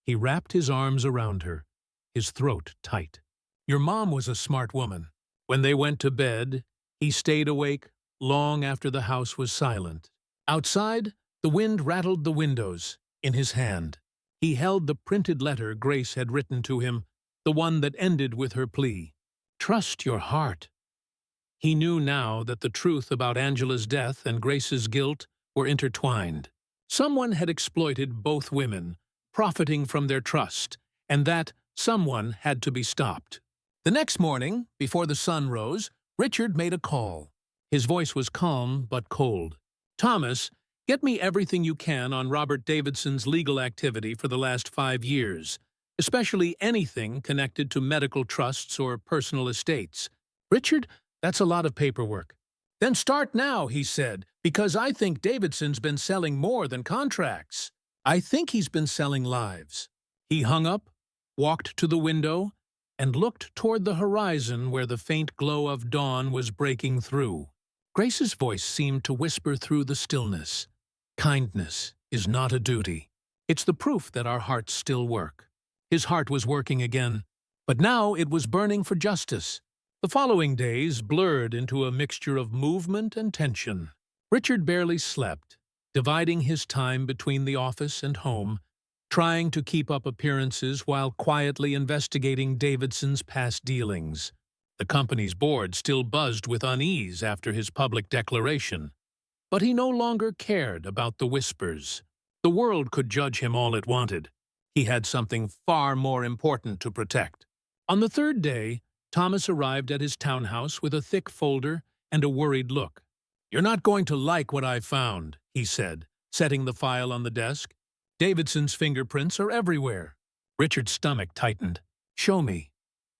He wrapped his arms around her, his throat tight. Your mom was a smart woman. When they went to bed, he stayed awake long after the house was silent. Outside, the wind rattled the windows. In his hand, he held the printed letter Grace had written to him, the one that ended with her plea. Trust your heart. He knew now that the truth about Angela's death and Grace's guilt were intertwined. Someone had exploited both women, profiting from their trust, and that someone had to be stopped. The next morning, before the sun rose, Richard made a call. His voice was calm but cold. Thomas, get me everything you can on Robert Davidson's legal activity for the last 5 years, especially anything connected to medical trusts or personal estates. Richard, that's a lot of paperwork. Then start now, he said, because I think Davidson's been selling more than contracts. I think he's been selling lives. He hung up, walked to the window, and looked toward the horizon where the faint glow of dawn was breaking through. Grace's voice seemed to whisper through the stillness. Kindness is not a duty. It's the proof that our hearts still work. His heart was working again, but now it was burning for justice. The following days blurred into a mixture of movement and tension. Richard barely slept, dividing his time between the office and home, trying to keep up appearances while quietly investigating Davidson's past dealings. The company's board still buzzed with unease after his public declaration. But he no longer cared about the whispers. The world could judge him all it wanted. He had something far more important to protect. On the third day, Thomas arrived at his townhouse with a thick folder and a worried look. You're not going to like what I've found, he said, setting the file on the desk. Davidson's fingerprints are everywhere. Richard's stomach tightened. Show me.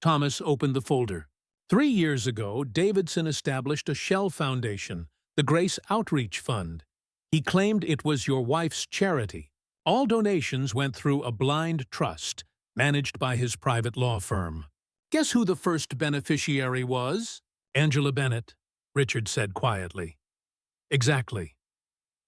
Thomas opened the folder. 3 years ago, Davidson established a shell foundation, the Grace Outreach Fund. He claimed it was your wife's charity, All donations went through a blind trust managed by his private law firm. Guess who the first beneficiary was? Angela Bennett, Richard said quietly. Exactly.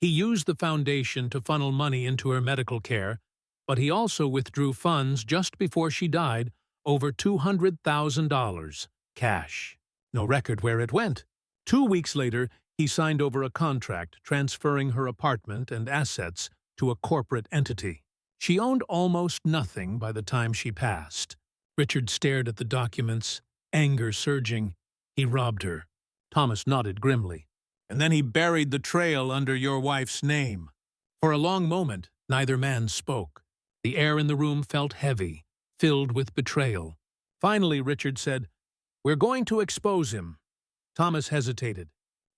He used the foundation to funnel money into her medical care, but he also withdrew funds just before she died, over $200,000, cash. No record where it went. 2 weeks later, he signed over a contract transferring her apartment and assets to a corporate entity. She owned almost nothing by the time she passed. Richard stared at the documents, anger surging. He robbed her. Thomas nodded grimly. And then he buried the trail under your wife's name. For a long moment, neither man spoke. The air in the room felt heavy, filled with betrayal. Finally, Richard said, "We're going to expose him." Thomas hesitated.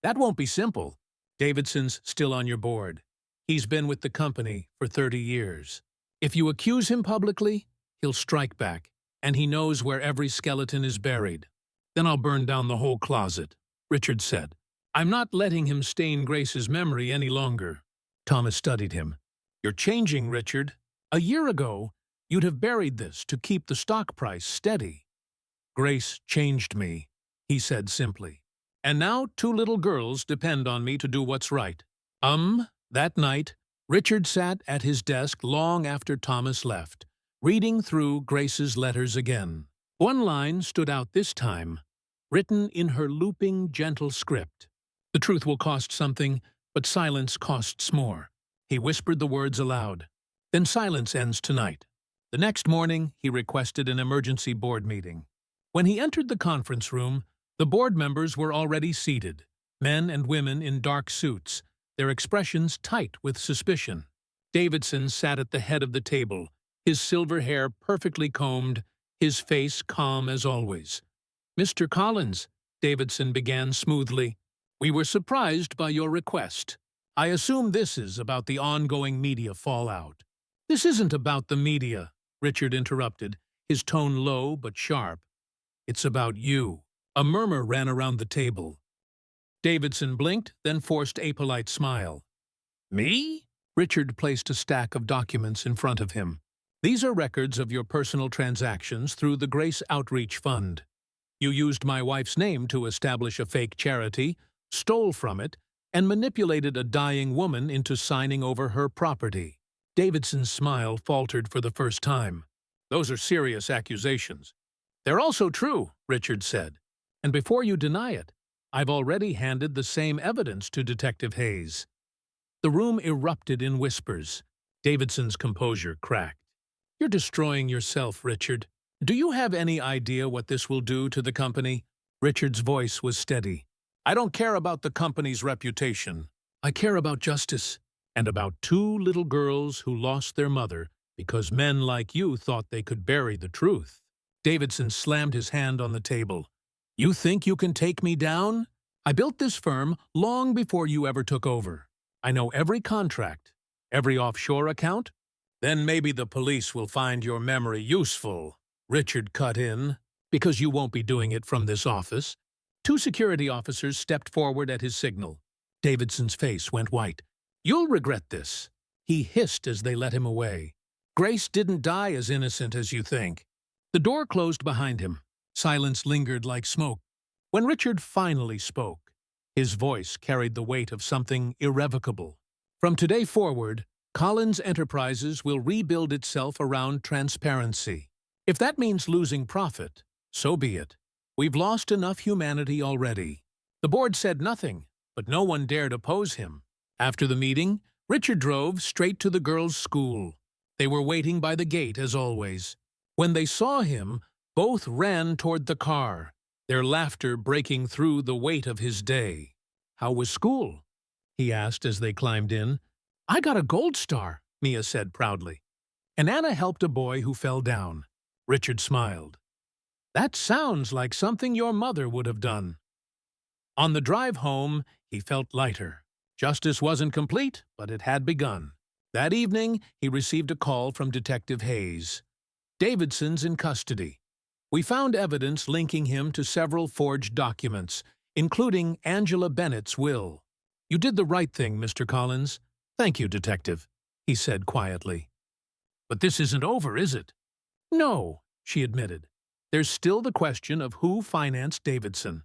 "That won't be simple. Davidson's still on your board. He's been with the company for 30 years. If you accuse him publicly, he'll strike back, and he knows where every skeleton is buried. Then I'll burn down the whole closet," Richard said. "I'm not letting him stain Grace's memory any longer." Thomas studied him. "You're changing, Richard. A year ago, you'd have buried this to keep the stock price steady." "Grace changed me," he said simply. "And now 2 little girls depend on me to do what's right." That night, Richard sat at his desk long after Thomas left, reading through Grace's letters again. One line stood out this time, written in her looping, gentle script. "The truth will cost something, but silence costs more." He whispered the words aloud. "Then silence ends tonight." The next morning, he requested an emergency board meeting. When he entered the conference room, the board members were already seated, men and women in dark suits, their expressions tight with suspicion. Davidson sat at the head of the table, his silver hair perfectly combed, his face calm as always. "Mr. Collins," Davidson began smoothly, "we were surprised by your request. I assume this is about the ongoing media fallout." "This isn't about the media," Richard interrupted, his tone low but sharp. "It's about you." A murmur ran around the table. Davidson blinked, then forced a polite smile. "Me?" Richard placed a stack of documents in front of him. "These are records of your personal transactions through the Grace Outreach Fund. You used my wife's name to establish a fake charity, stole from it, and manipulated a dying woman into signing over her property." Davidson's smile faltered for the first time. "Those are serious accusations." "They're also true," Richard said. "And before you deny it, I've already handed the same evidence to Detective Hayes." The room erupted in whispers. Davidson's composure cracked. "You're destroying yourself, Richard. Do you have any idea what this will do to the company?" Richard's voice was steady. "I don't care about the company's reputation. I care about justice, and about 2 little girls who lost their mother because men like you thought they could bury the truth." Davidson slammed his hand on the table. "You think you can take me down? I built this firm long before you ever took over. I know every contract, every offshore account." "Then maybe the police will find your memory useful," Richard cut in, "because you won't be doing it from this office." 2 security officers stepped forward at his signal. Davidson's face went white. "You'll regret this," he hissed as they led him away. "Grace didn't die as innocent as you think." The door closed behind him. Silence lingered like smoke. When Richard finally spoke, his voice carried the weight of something irrevocable. "From today forward, Collins Enterprises will rebuild itself around transparency. If that means losing profit, so be it. We've lost enough humanity already." The board said nothing, but no one dared oppose him. After the meeting, Richard drove straight to the girls' school. They were waiting by the gate as always. When they saw him, both ran toward the car, their laughter breaking through the weight of his day. "How was school?" he asked as they climbed in. "I got a gold star," Mia said proudly. "And Anna helped a boy who fell down." Richard smiled. "That sounds like something your mother would have done." On the drive home, he felt lighter. Justice wasn't complete, but it had begun. That evening, he received a call from Detective Hayes. "Davidson's in custody. We found evidence linking him to several forged documents, including Angela Bennett's will." "You did the right thing, Mr. Collins." "Thank you, Detective." he said quietly. But this isn't over, is it? No, she admitted. There's still the question of who financed Davidson.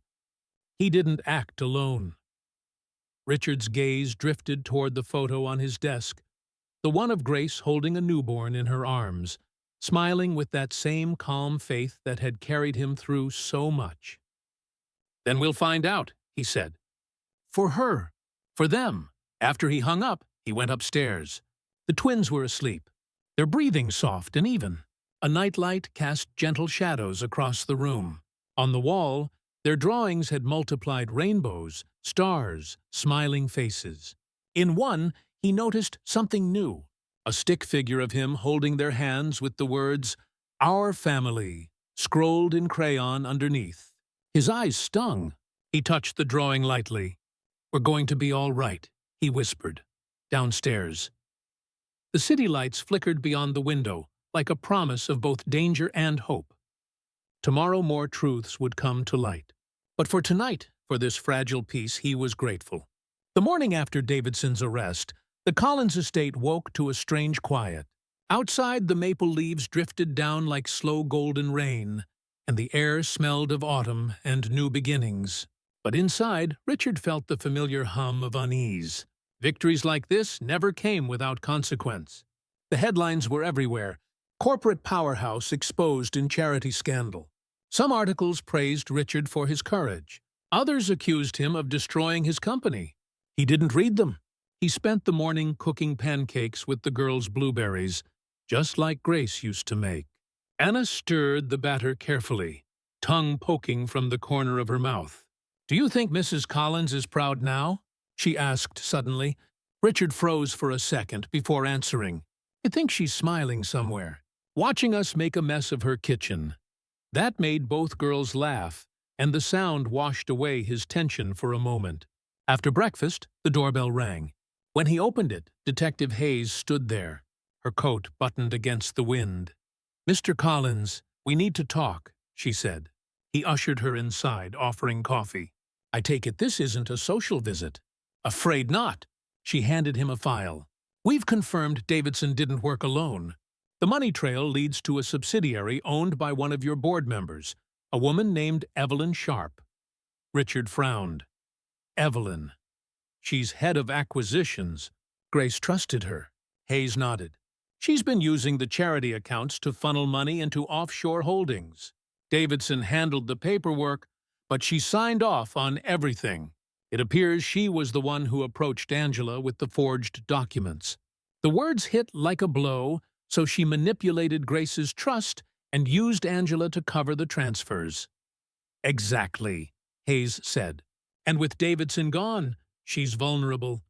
He didn't act alone. Richard's gaze drifted toward the photo on his desk, the one of Grace holding a newborn in her arms, smiling with that same calm faith that had carried him through so much. Then we'll find out, he said. For her. For them. After he hung up, he went upstairs. The twins were asleep, their breathing soft and even. A nightlight cast gentle shadows across the room. On the wall, their drawings had multiplied rainbows, stars, smiling faces. In one, he noticed something new, a stick figure of him holding their hands with the words, "Our family," scrolled in crayon underneath. His eyes stung. He touched the drawing lightly. "We're going to be all right," he whispered. Downstairs. The city lights flickered beyond the window, like a promise of both danger and hope. Tomorrow more truths would come to light. But for tonight, for this fragile peace, he was grateful. The morning after Davidson's arrest, the Collins estate woke to a strange quiet. Outside, the maple leaves drifted down like slow golden rain, and the air smelled of autumn and new beginnings. But inside, Richard felt the familiar hum of unease. Victories like this never came without consequence. The headlines were everywhere. Corporate powerhouse exposed in charity scandal. Some articles praised Richard for his courage. Others accused him of destroying his company. He didn't read them. He spent the morning cooking pancakes with the girls' blueberries, just like Grace used to make. Anna stirred the batter carefully, tongue poking from the corner of her mouth. "Do you think Mrs. Collins is proud now?" she asked suddenly. Richard froze for a second before answering. "I think she's smiling somewhere, watching us make a mess of her kitchen." That made both girls laugh, and the sound washed away his tension for a moment. After breakfast, the doorbell rang. When he opened it, Detective Hayes stood there, her coat buttoned against the wind. "Mr. Collins, we need to talk," she said. He ushered her inside, offering coffee. "I take it this isn't a social visit." "Afraid not." She handed him a file. "We've confirmed Davidson didn't work alone. The money trail leads to a subsidiary owned by one of your board members, a woman named Evelyn Sharp." Richard frowned. Evelyn. She's head of acquisitions. Grace trusted her. Hayes nodded. She's been using the charity accounts to funnel money into offshore holdings. Davidson handled the paperwork, but she signed off on everything. It appears she was the one who approached Angela with the forged documents. The words hit like a blow, so she manipulated Grace's trust and used Angela to cover the transfers. "Exactly," Hayes said. "And with Davidson gone, she's vulnerable.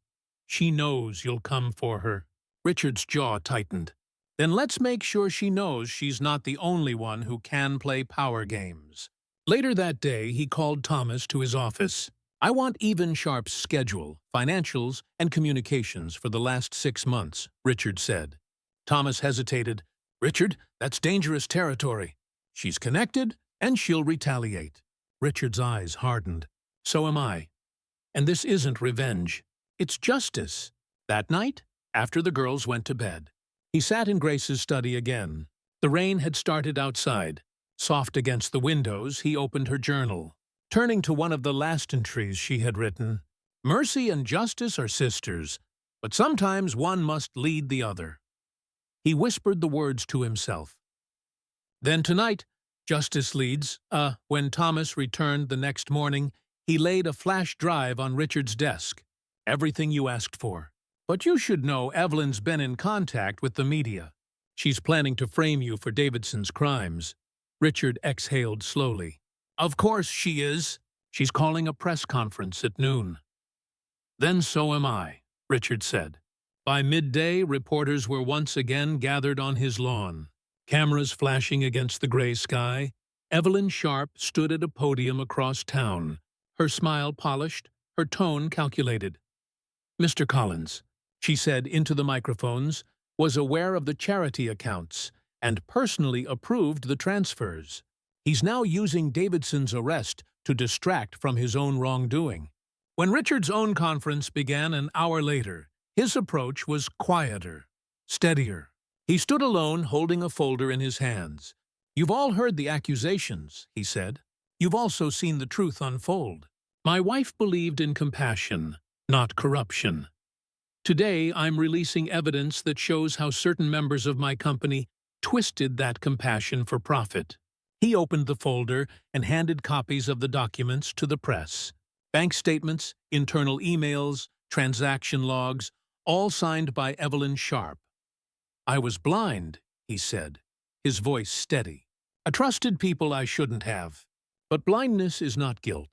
She knows you'll come for her." Richard's jaw tightened. "Then let's make sure she knows she's not the only one who can play power games." Later that day, he called Thomas to his office. "I want Evelyn Sharp's schedule, financials, and communications for the last 6 months," Richard said. Thomas hesitated. "Richard, that's dangerous territory. She's connected, and she'll retaliate." Richard's eyes hardened. "So am I. And this isn't revenge. It's justice." That night, after the girls went to bed, he sat in Grace's study again. The rain had started outside. Soft against the windows, he opened her journal. Turning to one of the last entries she had written, "Mercy and justice are sisters, but sometimes one must lead the other." He whispered the words to himself. Then tonight, justice leads. When Thomas returned the next morning, he laid a flash drive on Richard's desk. "Everything you asked for. But you should know Evelyn's been in contact with the media. She's planning to frame you for Davidson's crimes." Richard exhaled slowly. "Of course she is. She's calling a press conference at noon." "Then so am I," Richard said. By midday, reporters were once again gathered on his lawn. Cameras flashing against the gray sky, Evelyn Sharp stood at a podium across town, her smile polished, her tone calculated. "Mr. Collins," she said into the microphones, "was aware of the charity accounts and personally approved the transfers. He's now using Davidson's arrest to distract from his own wrongdoing." When Richard's own conference began an hour later, his approach was quieter. steadier. He stood alone, holding a folder in his hands. "You've all heard the accusations," he said. "You've also seen the truth unfold. My wife believed in compassion, not corruption. Today, I'm releasing evidence that shows how certain members of my company twisted that compassion for profit." He opened the folder and handed copies of the documents to the press. Bank statements, internal emails, transaction logs, all signed by Evelyn Sharp. "I was blind," he said, his voice steady. "I trusted people I shouldn't have. But blindness is not guilt.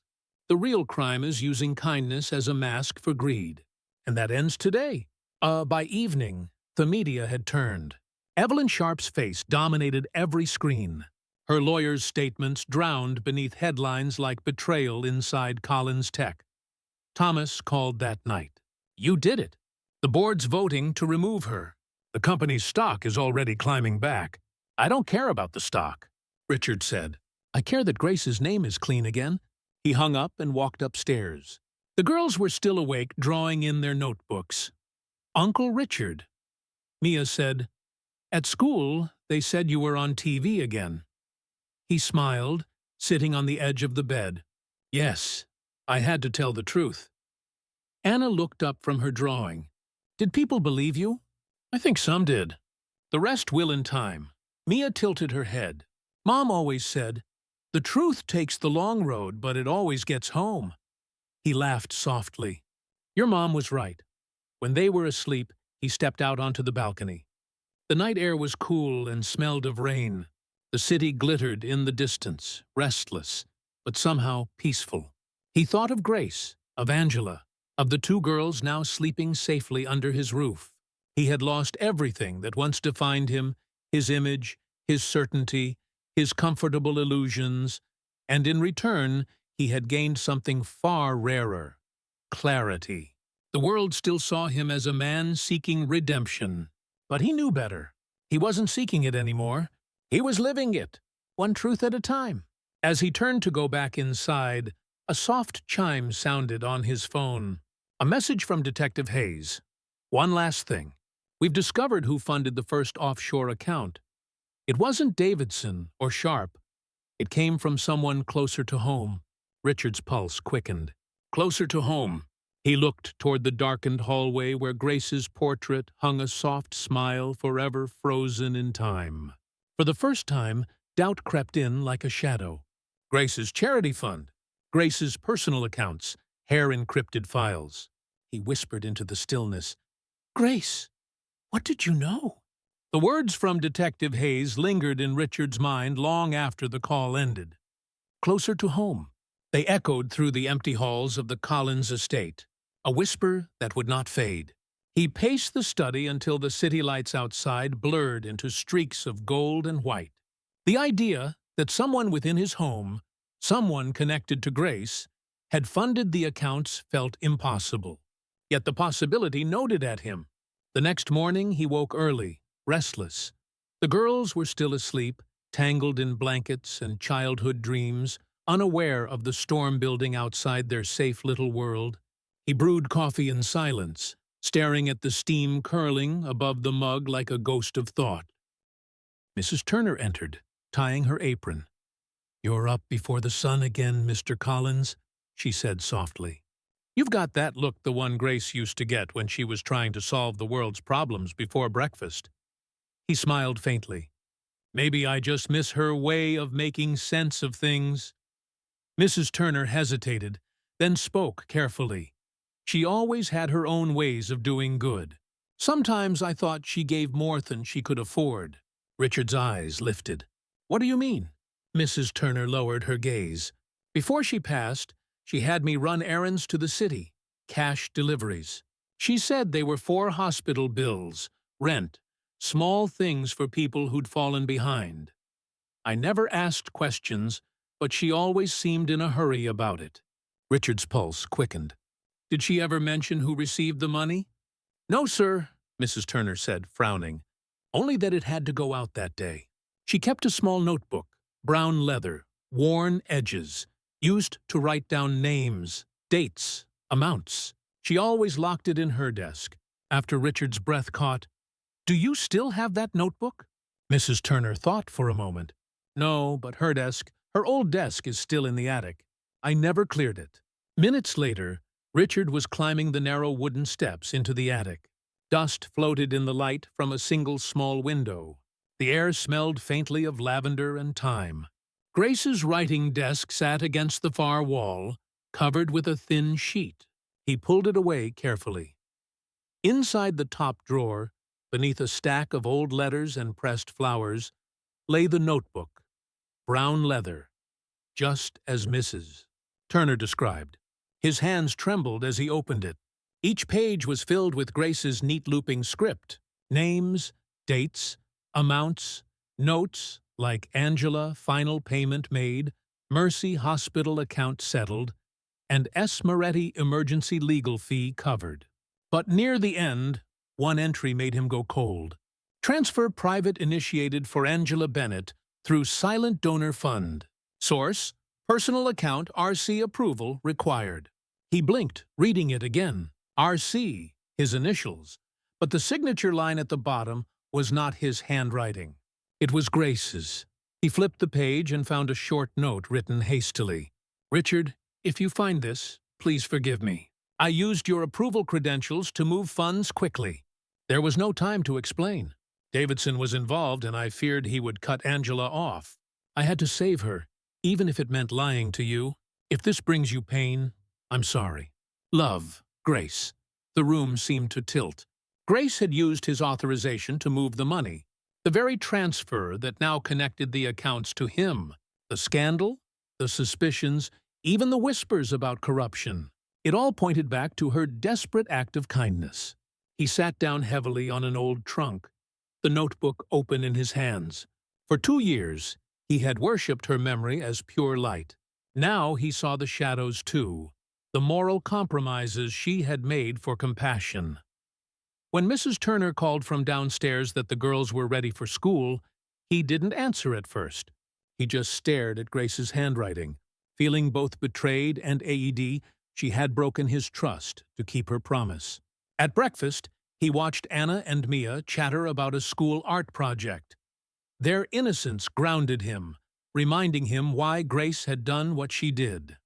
The real crime is using kindness as a mask for greed. And that ends today." By evening, the media had turned. Evelyn Sharp's face dominated every screen. Her lawyer's statements drowned beneath headlines like "Betrayal Inside Collins Tech." Thomas called that night. "You did it. The board's voting to remove her. The company's stock is already climbing back." "I don't care about the stock," Richard said. "I care that Grace's name is clean again." He hung up and walked upstairs. The girls were still awake, drawing in their notebooks. "Uncle Richard," Mia said, "at school they said you were on TV again." He smiled, sitting on the edge of the bed. "Yes, I had to tell the truth." Anna looked up from her drawing. "Did people believe you?" "I think some did. The rest will in time." Mia tilted her head. "Mom always said, 'The truth takes the long road, but it always gets home.'" He laughed softly. "Your mom was right." When they were asleep, he stepped out onto the balcony. The night air was cool and smelled of rain. The city glittered in the distance, restless, but somehow peaceful. He thought of Grace, of Angela, of the two girls now sleeping safely under his roof. He had lost everything that once defined him, his image, his certainty, his comfortable illusions, and in return, he had gained something far rarer: clarity. The world still saw him as a man seeking redemption, but he knew better. He wasn't seeking it anymore. He was living it, one truth at a time. As he turned to go back inside, a soft chime sounded on his phone. A message from Detective Hayes. "One last thing. We've discovered who funded the first offshore account. It wasn't Davidson or Sharp. It came from someone closer to home." Richard's pulse quickened. Closer to home. He looked toward the darkened hallway where Grace's portrait hung a soft smile forever frozen in time. For the first time, doubt crept in like a shadow. Grace's charity fund, Grace's personal accounts, hair-encrypted files. He whispered into the stillness, "Grace, what did you know?" The words from Detective Hayes lingered in Richard's mind long after the call ended. Closer to home. They echoed through the empty halls of the Collins estate, a whisper that would not fade. He paced the study until the city lights outside blurred into streaks of gold and white. The idea that someone within his home, someone connected to Grace, had funded the accounts felt impossible. Yet the possibility gnawed at him. The next morning he woke early, restless. The girls were still asleep, tangled in blankets and childhood dreams, unaware of the storm building outside their safe little world. He brewed coffee in silence, staring at the steam curling above the mug like a ghost of thought. Mrs. Turner entered, tying her apron. "You're up before the sun again, Mr. Collins," she said softly. "You've got that look the one Grace used to get when she was trying to solve the world's problems before breakfast." He smiled faintly. "Maybe I just miss her way of making sense of things." Mrs. Turner hesitated, then spoke carefully. "She always had her own ways of doing good. Sometimes I thought she gave more than she could afford." Richard's eyes lifted. "What do you mean?" Mrs. Turner lowered her gaze. "Before she passed, she had me run errands to the city, cash deliveries. She said they were 4 hospital bills, rent, small things for people who'd fallen behind. I never asked questions, but she always seemed in a hurry about it." Richard's pulse quickened. "Did she ever mention who received the money?" "No, sir," Mrs. Turner said, frowning. "Only that it had to go out that day. She kept a small notebook, brown leather, worn edges, used to write down names, dates, amounts. She always locked it in her desk." After Richard's breath caught, Do you still have that notebook? Mrs. Turner thought for a moment. No, but her old desk is still in the attic. I never cleared it. Minutes later, Richard was climbing the narrow wooden steps into the attic. Dust floated in the light from a single small window. The air smelled faintly of lavender and thyme. Grace's writing desk sat against the far wall, covered with a thin sheet. He pulled it away carefully. Inside the top drawer, beneath a stack of old letters and pressed flowers, lay the notebook, brown leather, just as Mrs. Turner described. His hands trembled as he opened it. Each page was filled with Grace's neat looping script, names, dates, amounts, notes like Angela, final payment made, Mercy hospital account settled, and S. Moretti emergency legal fee covered. But near the end, one entry made him go cold. Transfer private initiated for Angela Bennett through Silent Donor Fund. Source, personal account RC approval required. He blinked, reading it again. RC, his initials. But the signature line at the bottom was not his handwriting. It was Grace's. He flipped the page and found a short note written hastily. Richard, if you find this, please forgive me. I used your approval credentials to move funds quickly. There was no time to explain. Davidson was involved and I feared he would cut Angela off. I had to save her, even if it meant lying to you. If this brings you pain, I'm sorry. Love, Grace. The room seemed to tilt. Grace had used his authorization to move the money, the very transfer that now connected the accounts to him. The scandal, the suspicions, even the whispers about corruption. It all pointed back to her desperate act of kindness. He sat down heavily on an old trunk, the notebook open in his hands. For 2 years, he had worshipped her memory as pure light. Now he saw the shadows too, the moral compromises she had made for compassion. When Mrs. Turner called from downstairs that the girls were ready for school, he didn't answer at first. He just stared at Grace's handwriting. Feeling both betrayed and AED, she had broken his trust to keep her promise. At breakfast, he watched Anna and Mia chatter about a school art project. Their innocence grounded him, reminding him why Grace had done what she did.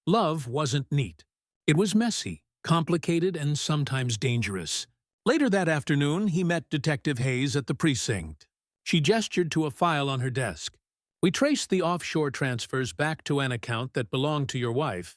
Love wasn't neat. It was messy, complicated, and sometimes dangerous. Later that afternoon, he met Detective Hayes at the precinct. She gestured to a file on her desk. We traced the offshore transfers back to an account that belonged to your wife,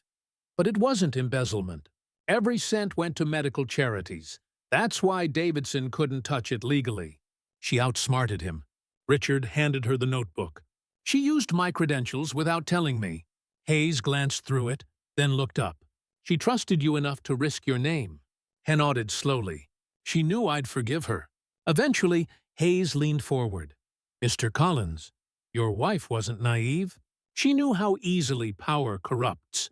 but it wasn't embezzlement. Every cent went to medical charities. That's why Davidson couldn't touch it legally. She outsmarted him. Richard handed her the notebook. She used my credentials without telling me. Hayes glanced through it, then looked up. She trusted you enough to risk your name. He nodded slowly. She knew I'd forgive her. Eventually, Hayes leaned forward. Mr. Collins, your wife wasn't naive. She knew how easily power corrupts.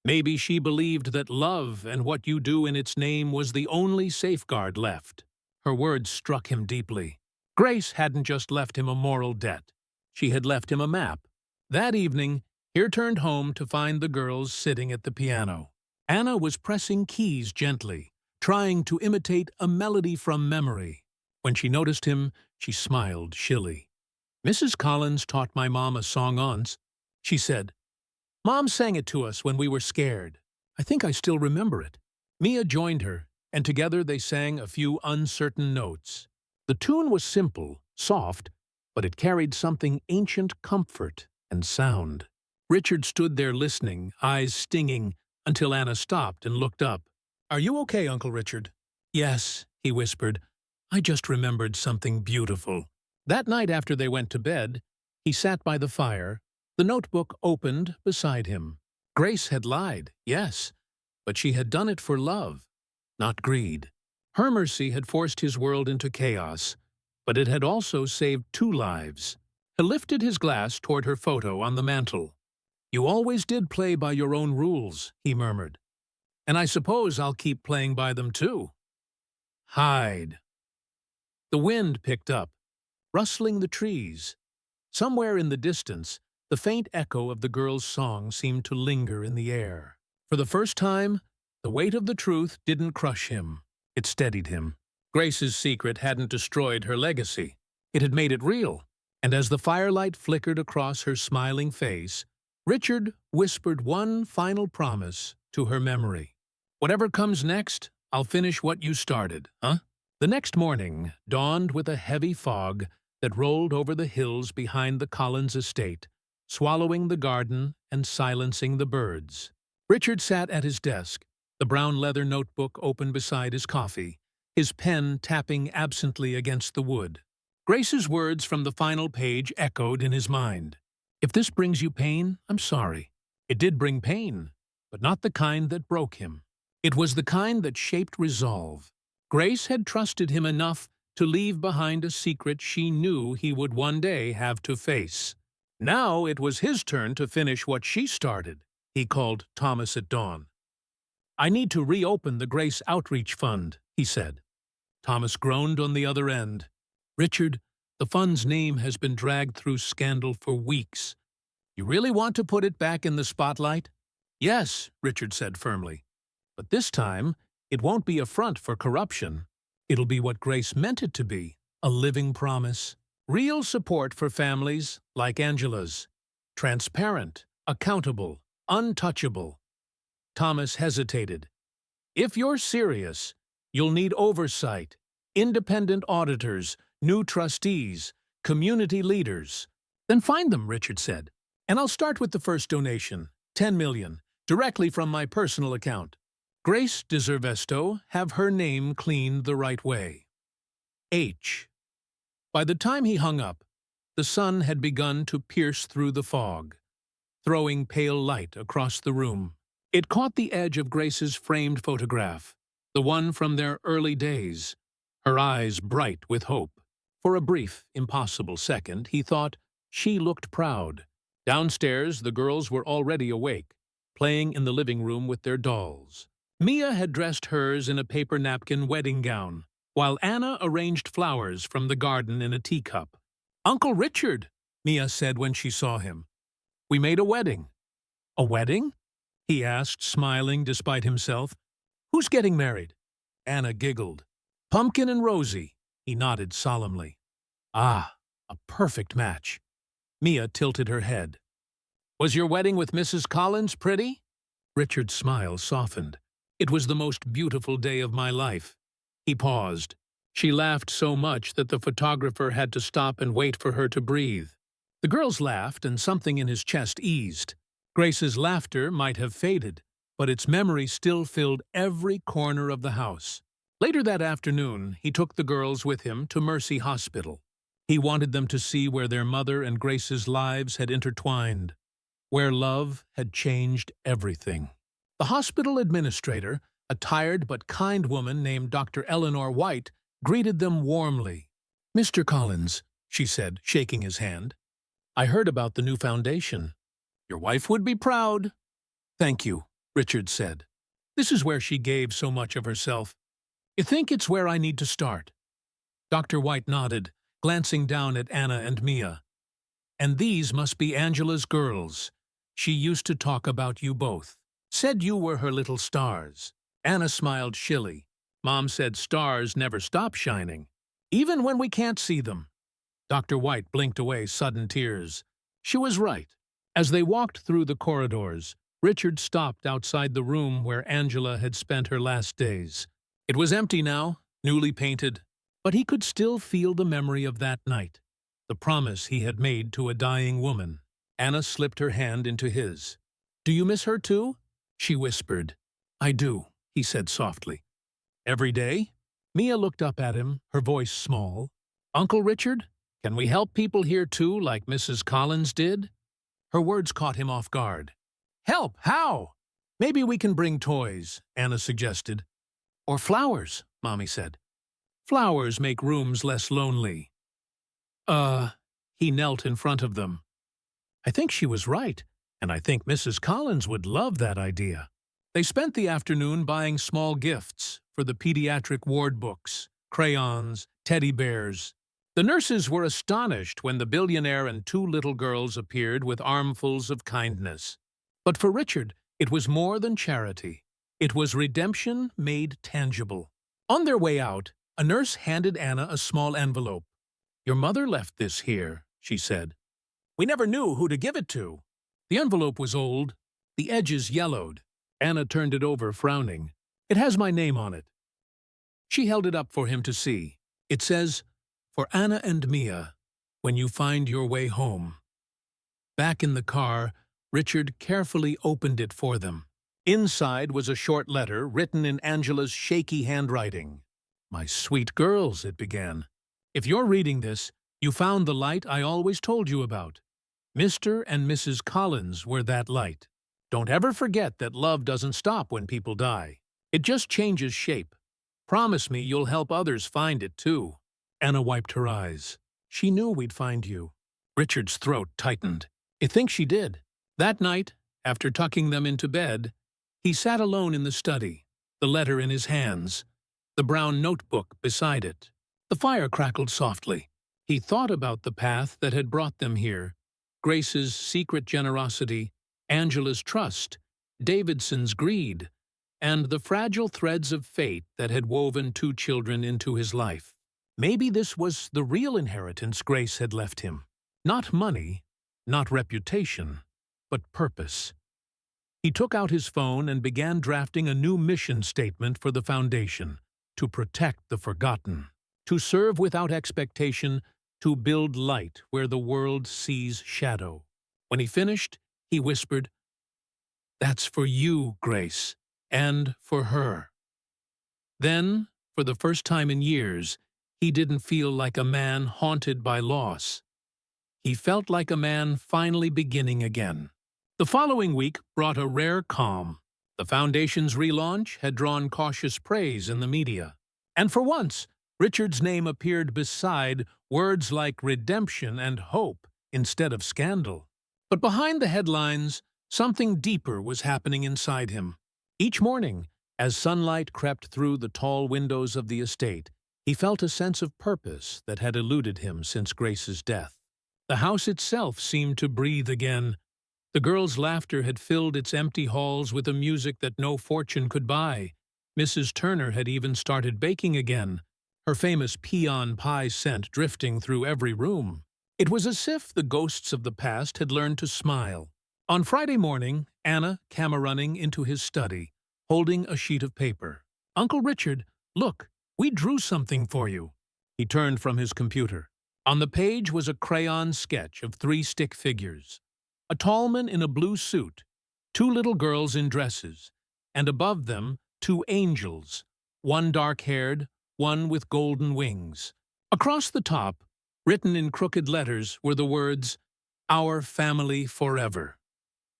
Maybe she believed that love and what you do in its name was the only safeguard left. Her words struck him deeply. Grace hadn't just left him a moral debt. She had left him a map. That evening, he returned home to find the girls sitting at the piano. Anna was pressing keys gently, trying to imitate a melody from memory. When she noticed him, she smiled shilly. Mrs. Collins taught my mom a song once, she said. Mom sang it to us when we were scared. I think I still remember it. Mia joined her, and together they sang a few uncertain notes. The tune was simple, soft, but it carried something ancient comfort and sound. Richard stood there listening, eyes stinging, until Anna stopped and looked up. Are you okay, Uncle Richard? Yes, he whispered. I just remembered something beautiful. That night after they went to bed, he sat by the fire, the notebook opened beside him. Grace had lied, yes, but she had done it for love, not greed. Her mercy had forced his world into chaos, but it had also saved 2 lives. He lifted his glass toward her photo on the mantel. You always did play by your own rules, he murmured. And I suppose I'll keep playing by them too. Hide. The wind picked up, rustling the trees. Somewhere in the distance, the faint echo of the girl's song seemed to linger in the air. For the first time, the weight of the truth didn't crush him. It steadied him. Grace's secret hadn't destroyed her legacy. It had made it real. And as the firelight flickered across her smiling face, Richard whispered one final promise to her memory. "Whatever comes next, I'll finish what you started, huh?" The next morning dawned with a heavy fog that rolled over the hills behind the Collins estate, swallowing the garden and silencing the birds. Richard sat at his desk, the brown leather notebook open beside his coffee, his pen tapping absently against the wood. Grace's words from the final page echoed in his mind. "If this brings you pain, I'm sorry." It did bring pain, but not the kind that broke him. It was the kind that shaped resolve. Grace had trusted him enough to leave behind a secret she knew he would one day have to face. Now it was his turn to finish what she started. He called Thomas at dawn. "I need to reopen the Grace Outreach Fund," he said. Thomas groaned on the other end. "Richard, the fund's name has been dragged through scandal for weeks. You really want to put it back in the spotlight?" "Yes," Richard said firmly. "But this time, it won't be a front for corruption. It'll be what Grace meant it to be, a living promise. Real support for families like Angela's. Transparent, accountable, untouchable." Thomas hesitated. "If you're serious, you'll need oversight, independent auditors, new trustees, community leaders." "Then find them," Richard said. "And I'll start with the first donation, 10 million, directly from my personal account. Grace deservesto have her name cleaned the right way. H." By the time he hung up, the sun had begun to pierce through the fog, throwing pale light across the room. It caught the edge of Grace's framed photograph, the one from their early days, her eyes bright with hope. For a brief, impossible second, he thought she looked proud. Downstairs, the girls were already awake, playing in the living room with their dolls. Mia had dressed hers in a paper napkin wedding gown, while Anna arranged flowers from the garden in a teacup. "Uncle Richard," Mia said when she saw him. "We made a wedding." "A wedding?" he asked, smiling despite himself. "Who's getting married?" Anna giggled. "Pumpkin and Rosie," he nodded solemnly. "Ah, a perfect match." Mia tilted her head. "Was your wedding with Mrs. Collins pretty?" Richard's smile softened. "It was the most beautiful day of my life." He paused. She laughed so much that the photographer had to stop and wait for her to breathe. The girls laughed, and something in his chest eased. Grace's laughter might have faded, but its memory still filled every corner of the house. Later that afternoon, he took the girls with him to Mercy Hospital. He wanted them to see where their mother and Grace's lives had intertwined, where love had changed everything. The hospital administrator, a tired but kind woman named Dr. Eleanor White, greeted them warmly. "Mr. Collins," she said, shaking his hand, "I heard about the new foundation. Your wife would be proud." "Thank you," Richard said. "This is where she gave so much of herself. You think it's where I need to start?" Dr. White nodded, glancing down at Anna and Mia. "And these must be Angela's girls. She used to talk about you both. Said you were her little stars." Anna smiled shilly. "Mom said stars never stop shining, even when we can't see them." Dr. White blinked away sudden tears. She was right. As they walked through the corridors, Richard stopped outside the room where Angela had spent her last days. It was empty now, newly painted, but he could still feel the memory of that night, the promise he had made to a dying woman. Anna slipped her hand into his. "Do you miss her too?" she whispered. "I do," he said softly. "Every day?" Mia looked up at him, her voice small. "Uncle Richard, can we help people here too, like Mrs. Collins did?" Her words caught him off guard. "Help? How?" "Maybe we can bring toys," Anna suggested. "Or flowers," Mommy said. "Flowers make rooms less lonely." He knelt in front of them. I think she was right, and I think Mrs. Collins would love that idea. They spent the afternoon buying small gifts for the pediatric ward books, crayons, teddy bears. The nurses were astonished when the billionaire and two little girls appeared with armfuls of kindness. But for Richard, it was more than charity. It was redemption made tangible. On their way out, A nurse handed Anna a small envelope. "Your mother left this here," she said. "We never knew who to give it to." The envelope was old, the edges yellowed. Anna turned it over, frowning. "It has my name on it." She held it up for him to see. It says, "For Anna and Mia, when you find your way home." Back in the car, Richard carefully opened it for them. Inside was a short letter written in Angela's shaky handwriting. "My sweet girls," it began. "If you're reading this, you found the light I always told you about. Mr. and Mrs. Collins were that light. Don't ever forget that love doesn't stop when people die. It just changes shape. Promise me you'll help others find it, too." Anna wiped her eyes. "She knew we'd find you." Richard's throat tightened. I think she did. That night, after tucking them into bed, he sat alone in the study, the letter in his hands, the brown notebook beside it. The fire crackled softly. He thought about the path that had brought them here, Grace's secret generosity, Angela's trust, Davidson's greed, and the fragile threads of fate that had woven two children into his life. Maybe this was the real inheritance Grace had left him. Not money, not reputation, but purpose. He took out his phone and began drafting a new mission statement for the foundation: to protect the forgotten, to serve without expectation, to build light where the world sees shadow. When he finished, he whispered, "That's for you, Grace, and for her." Then, for the first time in years, he didn't feel like a man haunted by loss. He felt like a man finally beginning again. The following week brought a rare calm. The Foundation's relaunch had drawn cautious praise in the media. And for once, Richard's name appeared beside words like redemption and hope instead of scandal. But behind the headlines, something deeper was happening inside him. Each morning, as sunlight crept through the tall windows of the estate, he felt a sense of purpose that had eluded him since Grace's death. The house itself seemed to breathe again. The girls' laughter had filled its empty halls with a music that no fortune could buy. Mrs. Turner had even started baking again, her famous peon pie scent drifting through every room. It was as if the ghosts of the past had learned to smile. On Friday morning, Anna came running into his study, holding a sheet of paper. "Uncle Richard, look, we drew something for you." He turned from his computer. On the page was a crayon sketch of 3 stick figures. A tall man in a blue suit, 2 little girls in dresses, and above them 2 angels, one dark-haired, one with golden wings. Across the top, written in crooked letters, were the words, "Our family forever."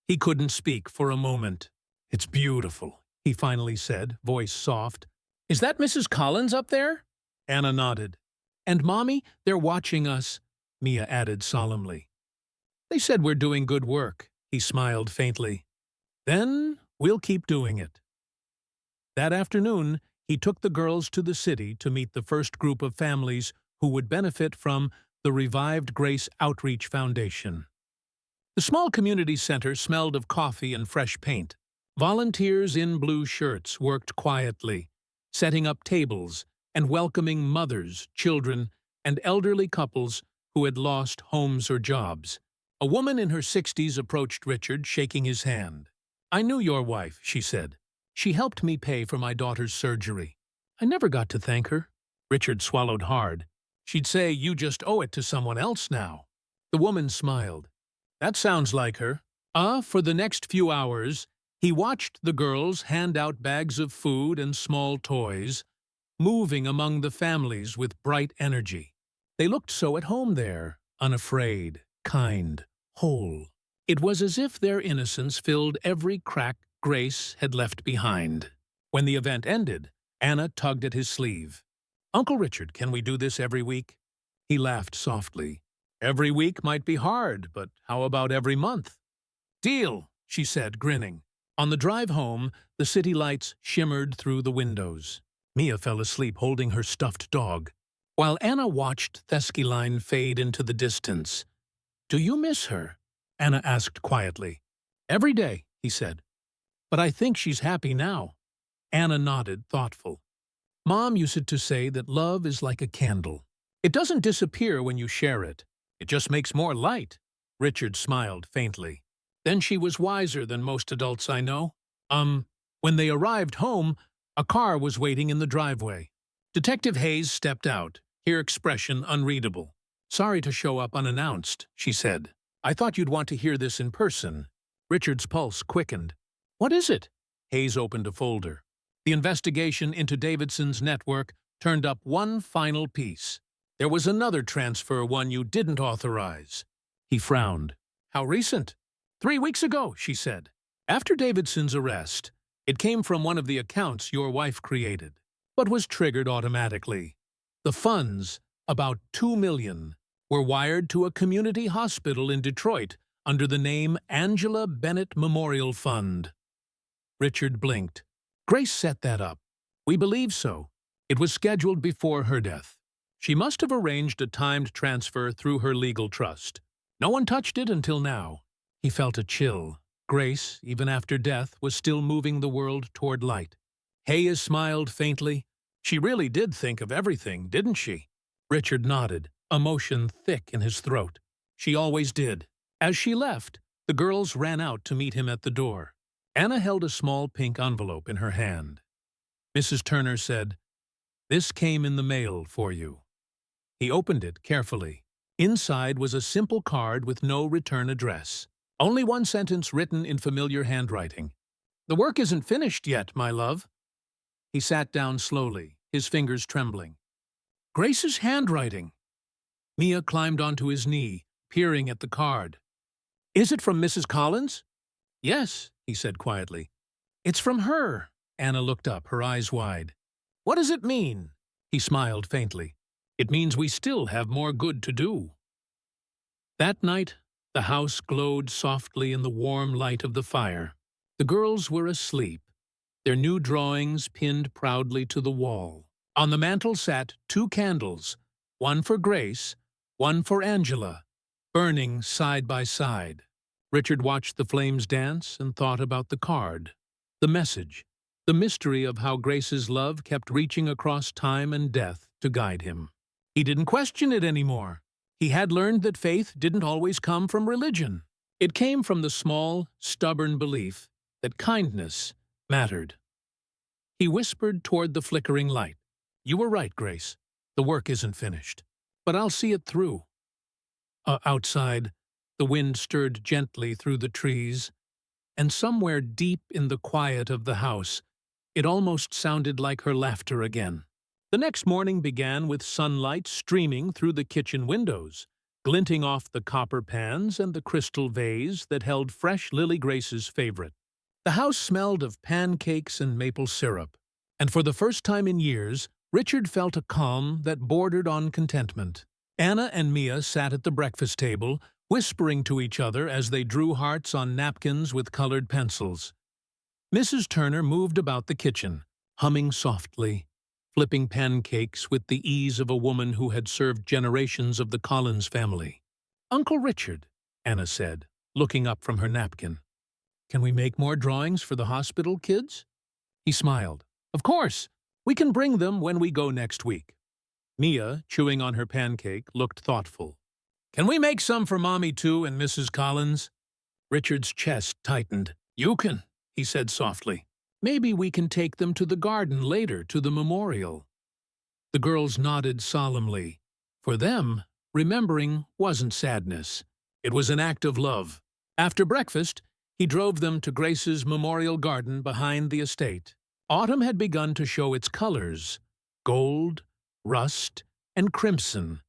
He couldn't speak for a moment. "It's beautiful," he finally said, voice soft. "Is that Mrs. Collins up there?" Anna nodded. "And Mommy, they're watching us," Mia added solemnly. "They said we're doing good work," he smiled faintly. "Then we'll keep doing it." That afternoon, he took the girls to the city to meet the first group of families who would benefit from the revived Grace Outreach Foundation. The small community center smelled of coffee and fresh paint. Volunteers in blue shirts worked quietly, setting up tables and welcoming mothers, children, and elderly couples who had lost homes or jobs. A woman in her 60s approached Richard, shaking his hand. "I knew your wife," she said. "She helped me pay for my daughter's surgery." "I never got to thank her." Richard swallowed hard. "She'd say you just owe it to someone else now." The woman smiled. "That sounds like her." For the next few hours, he watched the girls hand out bags of food and small toys, moving among the families with bright energy. They looked so at home there, unafraid, kind, whole. It was as if their innocence filled every crack Grace had left behind. When the event ended, Anna tugged at his sleeve. "Uncle Richard, can we do this every week?" He laughed softly. "Every week might be hard, but how about every month?" "Deal," she said, grinning. On the drive home, the city lights shimmered through the windows. Mia fell asleep holding her stuffed dog, while Anna watched Theskyline fade into the distance. "Do you miss her?" Anna asked quietly. "Every day," he said. "But I think she's happy now." Anna nodded, thoughtful. Mom used to say that love is like a candle. It doesn't disappear when you share it. It just makes more light. Richard smiled faintly. Then she was wiser than most adults I know. When they arrived home, a car was waiting in the driveway. Detective Hayes stepped out, her expression unreadable. "Sorry to show up unannounced," she said. "I thought you'd want to hear this in person." Richard's pulse quickened. "What is it?" Hayes opened a folder. The investigation into Davidson's network turned up one final piece. "There was another transfer, one you didn't authorize." He frowned. "How recent?" "3 weeks ago," she said. "After Davidson's arrest. It came from one of the accounts your wife created, but was triggered automatically. The funds, about $2 million, were wired to a community hospital in Detroit under the name Angela Bennett Memorial Fund." Richard blinked. "Grace set that up." "We believe so. It was scheduled before her death. She must have arranged a timed transfer through her legal trust. No one touched it until now." He felt a chill. Grace, even after death, was still moving the world toward light. Hayes smiled faintly. "She really did think of everything, didn't she?" Richard nodded, emotion thick in his throat. "She always did." As she left, the girls ran out to meet him at the door. Anna held a small pink envelope in her hand. Mrs. Turner said, "This came in the mail for you." He opened it carefully. Inside was a simple card with no return address. Only one sentence written in familiar handwriting. "The work isn't finished yet, my love." He sat down slowly, his fingers trembling. "Grace's handwriting." Mia climbed onto his knee, peering at the card. "Is it from Mrs. Collins?" "Yes," he said quietly. "It's from her." Anna looked up, her eyes wide. "What does it mean?" He smiled faintly. "It means we still have more good to do." That night, the house glowed softly in the warm light of the fire. The girls were asleep, their new drawings pinned proudly to the wall. On the mantel sat 2 candles, one for Grace, one for Angela, burning side by side. Richard watched the flames dance and thought about the card, the message, the mystery of how Grace's love kept reaching across time and death to guide him. He didn't question it anymore. He had learned that faith didn't always come from religion. It came from the small, stubborn belief that kindness mattered. He whispered toward the flickering light. "You were right, Grace. The work isn't finished. But I'll see it through." Outside, the wind stirred gently through the trees, and somewhere deep in the quiet of the house, it almost sounded like her laughter again. The next morning began with sunlight streaming through the kitchen windows, glinting off the copper pans and the crystal vase that held fresh Lily Grace's favorite. The house smelled of pancakes and maple syrup, and for the first time in years, Richard felt a calm that bordered on contentment. Anna and Mia sat at the breakfast table, whispering to each other as they drew hearts on napkins with colored pencils. Mrs. Turner moved about the kitchen, humming softly, flipping pancakes with the ease of a woman who had served generations of the Collins family. "Uncle Richard," Anna said, looking up from her napkin. "Can we make more drawings for the hospital kids?" He smiled. "Of course. We can bring them when we go next week." Mia, chewing on her pancake, looked thoughtful. "Can we make some for Mommy too and Mrs. Collins?" Richard's chest tightened. "You can," he said softly. "Maybe we can take them to the garden later, to the memorial." The girls nodded solemnly. For them, remembering wasn't sadness. It was an act of love. After breakfast, he drove them to Grace's memorial garden behind the estate. Autumn had begun to show its colors, gold, rust, and crimson,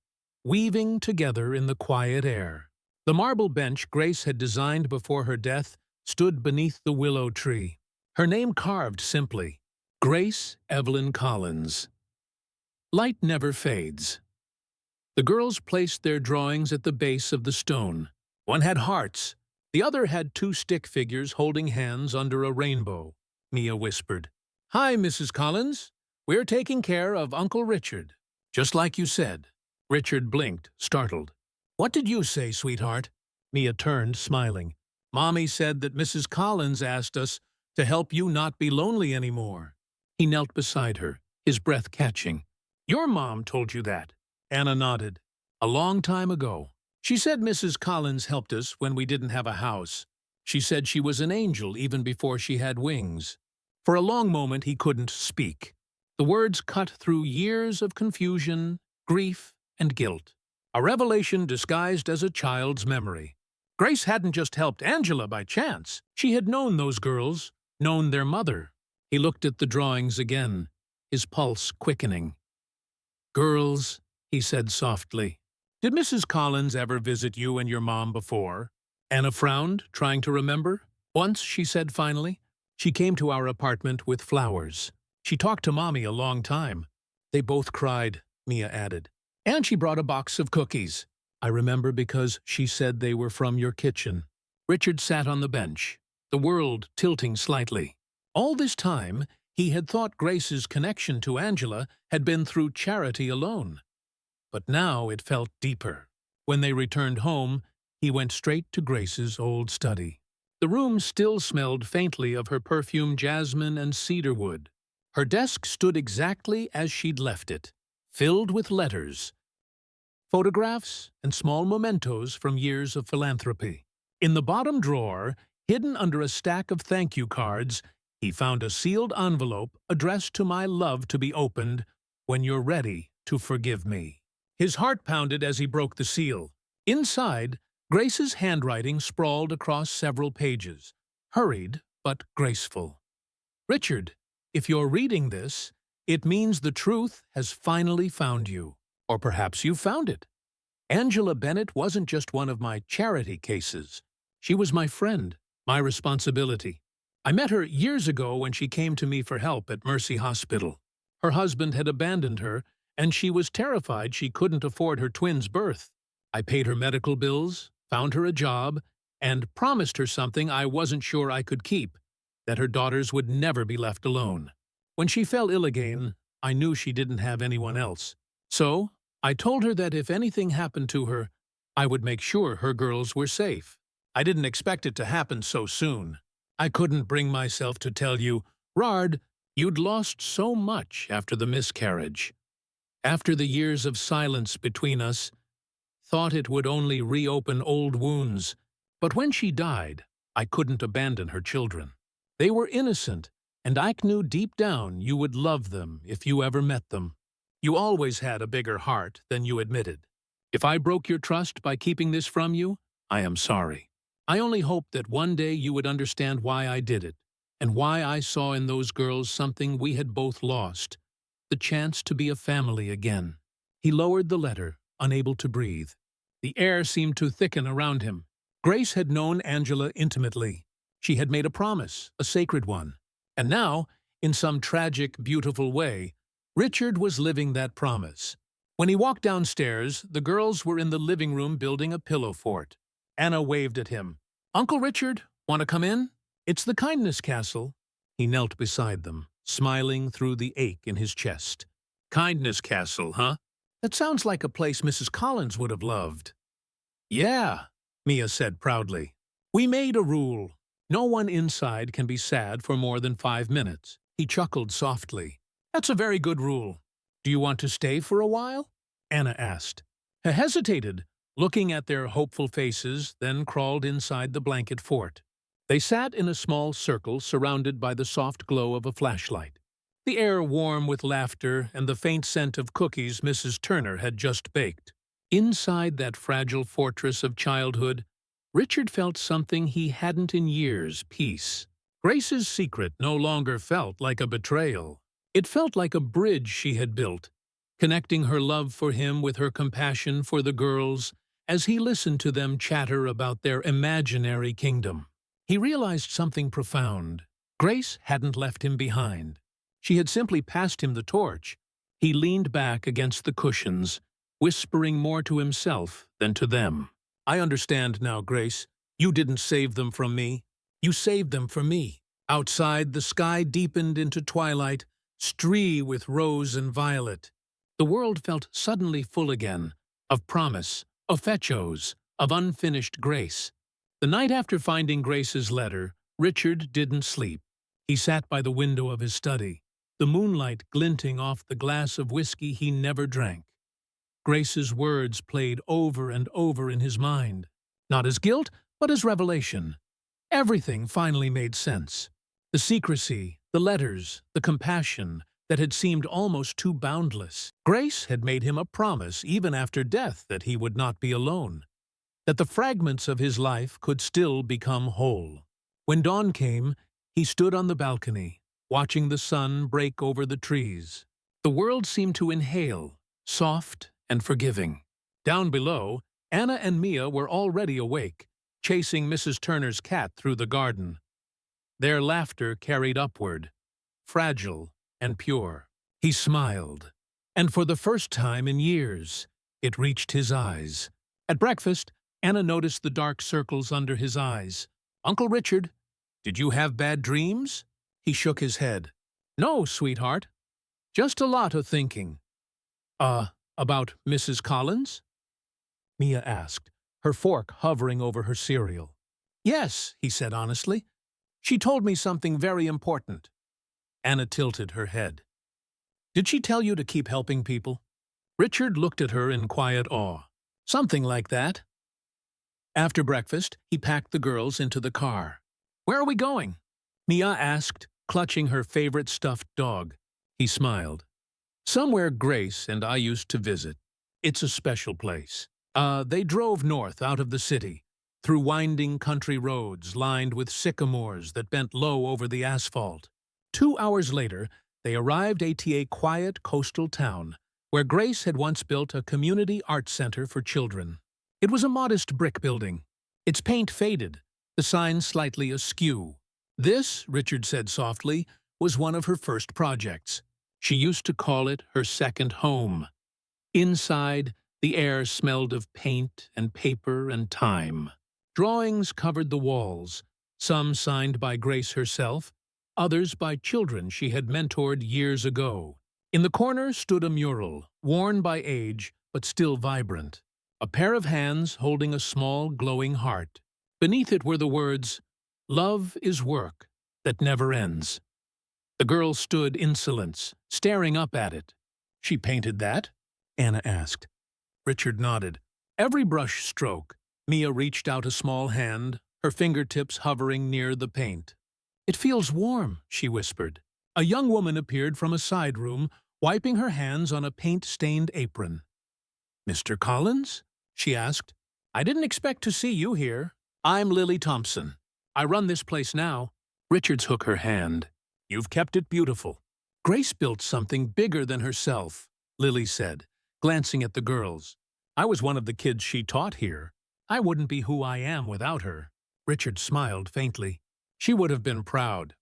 weaving together in the quiet air. The marble bench Grace had designed before her death stood beneath the willow tree. Her name carved simply, Grace Evelyn Collins. Light never fades. The girls placed their drawings at the base of the stone. One had hearts. The other had 2 stick figures holding hands under a rainbow. Mia whispered, "Hi, Mrs. Collins. We're taking care of Uncle Richard." "Just like you said." Richard blinked, startled. "What did you say, sweetheart?" Mia turned, smiling. "Mommy said that Mrs. Collins asked us to help you not be lonely anymore." He knelt beside her, his breath catching. "Your mom told you that?" Anna nodded. "A long time ago. She said Mrs. Collins helped us when we didn't have a house. She said she was an angel even before she had wings." For a long moment he couldn't speak. The words cut through years of confusion, grief, and guilt. A revelation disguised as a child's memory. Grace hadn't just helped Angela by chance. She had known those girls, known their mother. He looked at the drawings again, his pulse quickening. "Girls," he said softly. "Did Mrs. Collins ever visit you and your mom before?" Anna frowned, trying to remember. "Once," she said finally. "She came to our apartment with flowers. She talked to Mommy a long time." "They both cried," Mia added. "And she brought a box of cookies. I remember because she said they were from your kitchen." Richard sat on the bench, the world tilting slightly. All this time, he had thought Grace's connection to Angela had been through charity alone. But now it felt deeper. When they returned home, he went straight to Grace's old study. The room still smelled faintly of her perfume jasmine and cedarwood. Her desk stood exactly as she'd left it, filled with letters, photographs, and small mementos from years of philanthropy. In the bottom drawer, hidden under a stack of thank you cards, he found a sealed envelope addressed to "My love to be opened when you're ready to forgive me." His heart pounded as he broke the seal. Inside, Grace's handwriting sprawled across several pages, hurried but graceful. "Richard, if you're reading this, it means the truth has finally found you. Or perhaps you found it. Angela Bennett wasn't just one of my charity cases. She was my friend, my responsibility. I met her years ago when she came to me for help at Mercy Hospital. Her husband had abandoned her, and she was terrified she couldn't afford her twins' birth. I paid her medical bills, found her a job, and promised her something I wasn't sure I could keep, that her daughters would never be left alone. When she fell ill again, I knew she didn't have anyone else. So, I told her that if anything happened to her, I would make sure her girls were safe. I didn't expect it to happen so soon. I couldn't bring myself to tell you, 'Rard, you'd lost so much after the miscarriage.' After the years of silence between us, thought it would only reopen old wounds. But when she died, I couldn't abandon her children. They were innocent, and I knew deep down you would love them if you ever met them. You always had a bigger heart than you admitted. If I broke your trust by keeping this from you, I am sorry. I only hoped that one day you would understand why I did it, and why I saw in those girls something we had both lost, the chance to be a family again." He lowered the letter, unable to breathe. The air seemed to thicken around him. Grace had known Angela intimately. She had made a promise, a sacred one. And now, in some tragic, beautiful way, Richard was living that promise. When he walked downstairs, the girls were in the living room building a pillow fort. Anna waved at him. "Uncle Richard, want to come in? It's the Kindness Castle." He knelt beside them, smiling through the ache in his chest. "Kindness Castle, huh? That sounds like a place Mrs. Collins would have loved." "Yeah," Mia said proudly. "We made a rule. No one inside can be sad for more than 5 minutes." He chuckled softly. "That's a very good rule. Do you want to stay for a while?" Anna asked. He hesitated, looking at their hopeful faces, then crawled inside the blanket fort. They sat in a small circle surrounded by the soft glow of a flashlight, the air warm with laughter and the faint scent of cookies Mrs. Turner had just baked. Inside that fragile fortress of childhood, Richard felt something he hadn't in years: peace. Grace's secret no longer felt like a betrayal. It felt like a bridge she had built, connecting her love for him with her compassion for the girls as he listened to them chatter about their imaginary kingdom. He realized something profound. Grace hadn't left him behind. She had simply passed him the torch. He leaned back against the cushions, whispering more to himself than to them. "I understand now, Grace. You didn't save them from me. You saved them for me." Outside, the sky deepened into twilight, stree with rose and violet. The world felt suddenly full again, of promise, of fechos, of unfinished grace. The night after finding Grace's letter, Richard didn't sleep. He sat by the window of his study, the moonlight glinting off the glass of whiskey he never drank. Grace's words played over and over in his mind, not as guilt, but as revelation. Everything finally made sense. The secrecy, the letters, the compassion that had seemed almost too boundless. Grace had made him a promise even after death that he would not be alone, that the fragments of his life could still become whole. When dawn came, he stood on the balcony, watching the sun break over the trees. The world seemed to inhale, soft and forgiving. Down below, Anna and Mia were already awake, chasing Mrs. Turner's cat through the garden. Their laughter carried upward, fragile and pure. He smiled, and for the first time in years, it reached his eyes. At breakfast, Anna noticed the dark circles under his eyes. "Uncle Richard, did you have bad dreams?" He shook his head. "No, sweetheart. Just a lot of thinking." About Mrs. Collins?" Mia asked, her fork hovering over her cereal. "Yes," he said honestly. "She told me something very important." Anna tilted her head. "Did she tell you to keep helping people?" Richard looked at her in quiet awe. "Something like that." After breakfast, he packed the girls into the car. "Where are we going?" Mia asked, clutching her favorite stuffed dog. He smiled. "Somewhere Grace and I used to visit. It's a special place." They drove north out of the city, through winding country roads lined with sycamores that bent low over the asphalt. 2 hours later, they arrived at a quiet coastal town, where Grace had once built a community art center for children. It was a modest brick building, its paint faded, the sign slightly askew. This, Richard said softly, was one of her first projects. She used to call it her second home. Inside, the air smelled of paint and paper and time. Drawings covered the walls, some signed by Grace herself, others by children she had mentored years ago. In the corner stood a mural, worn by age but still vibrant. A pair of hands holding a small glowing heart. Beneath it were the words, "Love is work that never ends." The girl stood in insolence, staring up at it. "She painted that?" Anna asked. Richard nodded. Every brush stroke, Mia reached out a small hand, her fingertips hovering near the paint. "It feels warm," she whispered. A young woman appeared from a side room, wiping her hands on a paint-stained apron. "Mr. Collins?" she asked. "I didn't expect to see you here. I'm Lily Thompson. I run this place now." Richard took her hand. "You've kept it beautiful." "Grace built something bigger than herself," Lily said, glancing at the girls. "I was one of the kids she taught here. I wouldn't be who I am without her." Richard smiled faintly. "She would have been proud."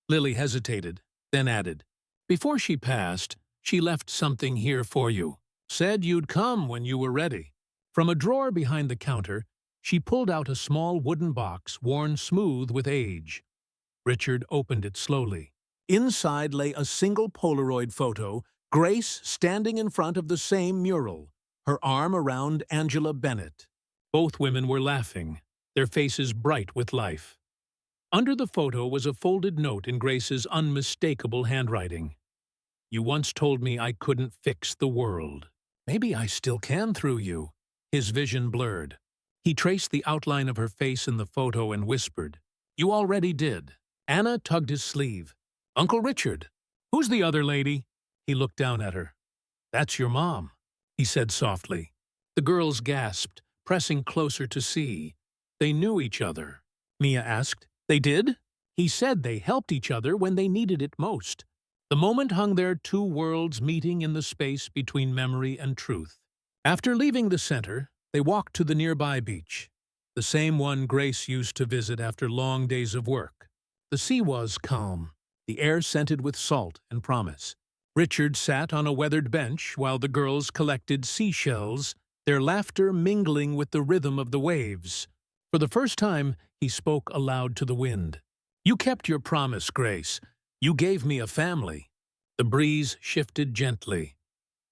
Lily hesitated, then added, "Before she passed, she left something here for you. Said you'd come when you were ready." From a drawer behind the counter, she pulled out a small wooden box worn smooth with age. Richard opened it slowly. Inside lay a single Polaroid photo, Grace standing in front of the same mural, her arm around Angela Bennett. Both women were laughing, their faces bright with life. Under the photo was a folded note in Grace's unmistakable handwriting. "You once told me I couldn't fix the world. Maybe I still can through you." His vision blurred. He traced the outline of her face in the photo and whispered, "You already did." Anna tugged his sleeve. "Uncle Richard, who's the other lady?" He looked down at her. "That's your mom," he said softly. The girls gasped, pressing closer to see. They knew each other. Mia asked, "They did?" He said they helped each other when they needed it most. The moment hung there, two worlds meeting in the space between memory and truth. After leaving the center, they walked to the nearby beach, the same one Grace used to visit after long days of work. The sea was calm, the air scented with salt and promise. Richard sat on a weathered bench while the girls collected seashells, their laughter mingling with the rhythm of the waves. For the first time, he spoke aloud to the wind. "You kept your promise, Grace. You gave me a family." The breeze shifted gently,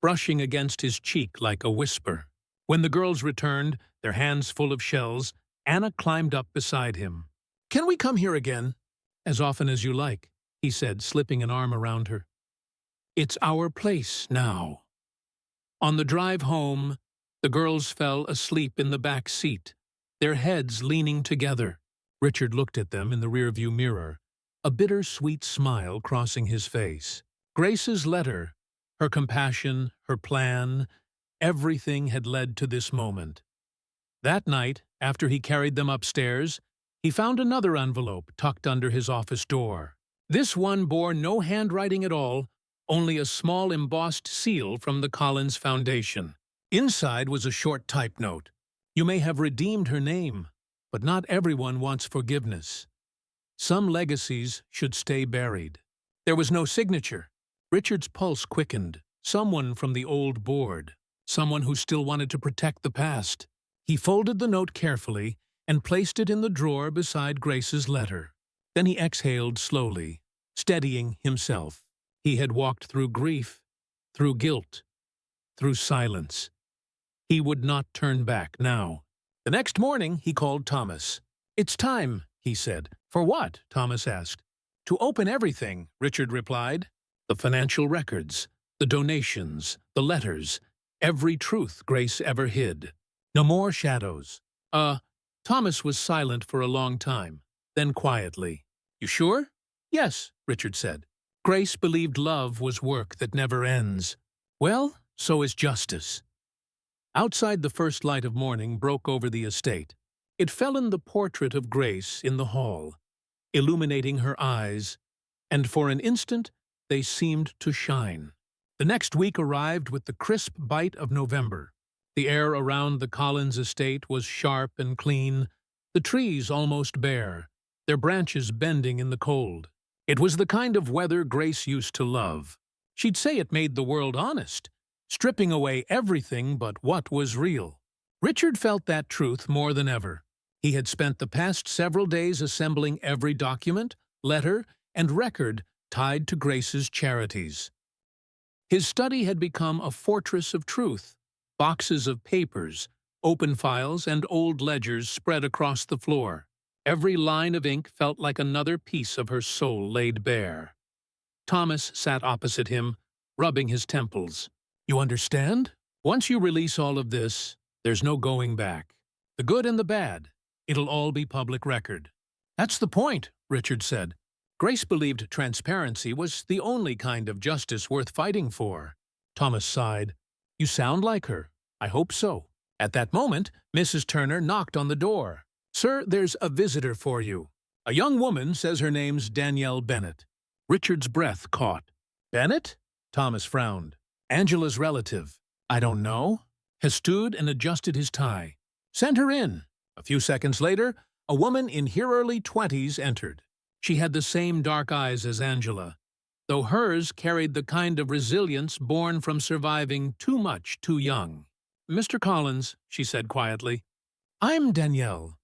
brushing against his cheek like a whisper. When the girls returned, their hands full of shells, Anna climbed up beside him. "Can we come here again?" "As often as you like." he said, slipping an arm around her. It's our place now. On the drive home, the girls fell asleep in the back seat, their heads leaning together. Richard looked at them in the rearview mirror, a bitter-sweet smile crossing his face. Grace's letter, her compassion, her plan, everything had led to this moment. That night, after he carried them upstairs, he found another envelope tucked under his office door. This one bore no handwriting at all, only a small embossed seal from the Collins Foundation. Inside was a short type note. You may have redeemed her name, but not everyone wants forgiveness. Some legacies should stay buried. There was no signature. Richard's pulse quickened. Someone from the old board. Someone who still wanted to protect the past. He folded the note carefully and placed it in the drawer beside Grace's letter. Then he exhaled slowly, steadying himself. He had walked through grief, through guilt, through silence. He would not turn back now. The next morning, he called Thomas. "It's time," he said. "For what?" Thomas asked. "To open everything," Richard replied. "The financial records, the donations, the letters, every truth Grace ever hid. No more shadows." Thomas was silent for a long time, then quietly. "You sure?" "Yes," Richard said. "Grace believed love was work that never ends. Well, so is justice." Outside, the first light of morning broke over the estate. It fell in the portrait of Grace in the hall, illuminating her eyes, and for an instant they seemed to shine. The next week arrived with the crisp bite of November. The air around the Collins estate was sharp and clean, the trees almost bare, their branches bending in the cold. It was the kind of weather Grace used to love. She'd say it made the world honest, stripping away everything but what was real. Richard felt that truth more than ever. He had spent the past several days assembling every document, letter, and record tied to Grace's charities. His study had become a fortress of truth, boxes of papers, open files, and old ledgers spread across the floor. Every line of ink felt like another piece of her soul laid bare. Thomas sat opposite him, rubbing his temples. "You understand? Once you release all of this, there's no going back. The good and the bad, it'll all be public record." "That's the point," Richard said. Grace believed transparency was the only kind of justice worth fighting for. Thomas sighed. "You sound like her. I hope so." At that moment, Mrs. Turner knocked on the door. "Sir, there's a visitor for you. A young woman says her name's Danielle Bennett." Richard's breath caught. "Bennett?" Thomas frowned. "Angela's relative." "I don't know." He stood and adjusted his tie. "Send her in." A few seconds later, a woman in her early 20s entered. She had the same dark eyes as Angela, though hers carried the kind of resilience born from surviving too much too young. "Mr. Collins," she said quietly, "I'm Danielle.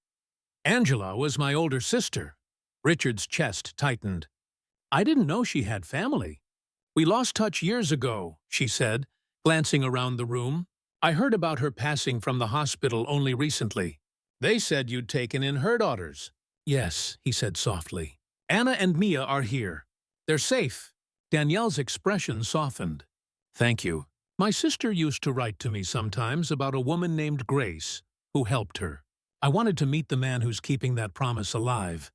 Angela was my older sister." Richard's chest tightened. "I didn't know she had family." "We lost touch years ago," she said, glancing around the room. "I heard about her passing from the hospital only recently. They said you'd taken in her daughters." "Yes," he said softly. "Anna and Mia are here. They're safe." Danielle's expression softened. "Thank you. My sister used to write to me sometimes about a woman named Grace who helped her. I wanted to meet the man who's keeping that promise alive."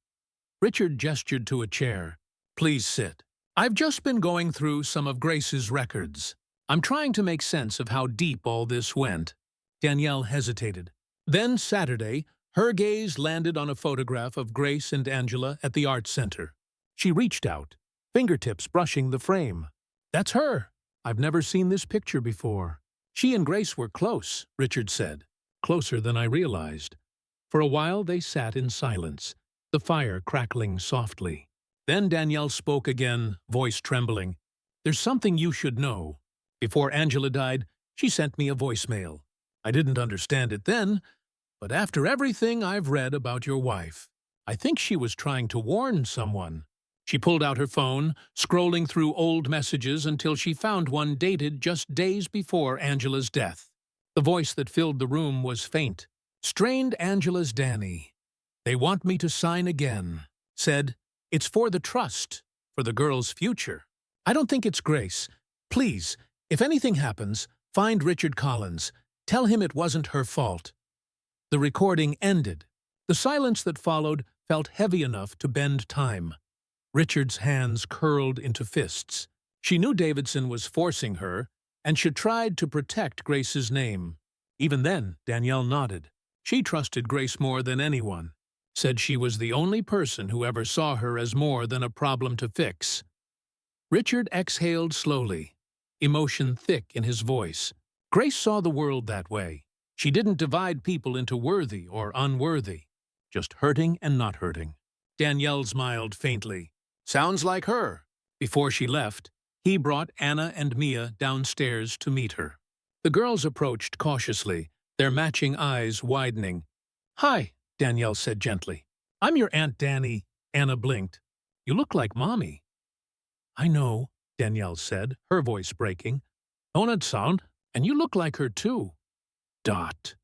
Richard gestured to a chair. "Please sit. I've just been going through some of Grace's records. I'm trying to make sense of how deep all this went." Danielle hesitated. Then Saturday, her gaze landed on a photograph of Grace and Angela at the Art Center. She reached out, fingertips brushing the frame. "That's her. I've never seen this picture before." "She and Grace were close," Richard said. "Closer than I realized." For a while they sat in silence, the fire crackling softly. Then Danielle spoke again, voice trembling. "There's something you should know. Before Angela died, she sent me a voicemail. I didn't understand it then, but after everything I've read about your wife, I think she was trying to warn someone." She pulled out her phone, scrolling through old messages until she found one dated just days before Angela's death. The voice that filled the room was faint. "Strained Angela's Danny. They want me to sign again. Said, it's for the trust, for the girl's future. I don't think it's Grace. Please, if anything happens, find Richard Collins. Tell him it wasn't her fault. The recording ended. The silence that followed felt heavy enough to bend time. Richard's hands curled into fists. She knew Davidson was forcing her, and she tried to protect Grace's name. Even then, Danielle nodded. She trusted Grace more than anyone, said she was the only person who ever saw her as more than a problem to fix. Richard exhaled slowly, emotion thick in his voice. Grace saw the world that way. She didn't divide people into worthy or unworthy, just hurting and not hurting. Danielle smiled faintly. Sounds like her. Before she left, he brought Anna and Mia downstairs to meet her. The girls approached cautiously, their matching eyes widening. Hi, Danielle said gently. I'm your Aunt Danny. Anna blinked. You look like Mommy. I know, Danielle said, her voice breaking. Don't it sound? And you look like her too. Dot.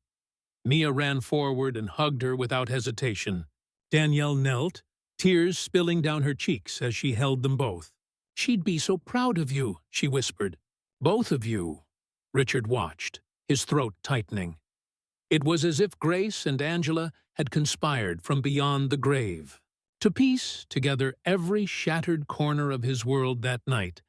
Mia ran forward and hugged her without hesitation. Danielle knelt, tears spilling down her cheeks as she held them both. She'd be so proud of you, she whispered. Both of you. Richard watched, his throat tightening. It was as if Grace and Angela had conspired from beyond the grave to piece together every shattered corner of his world that night.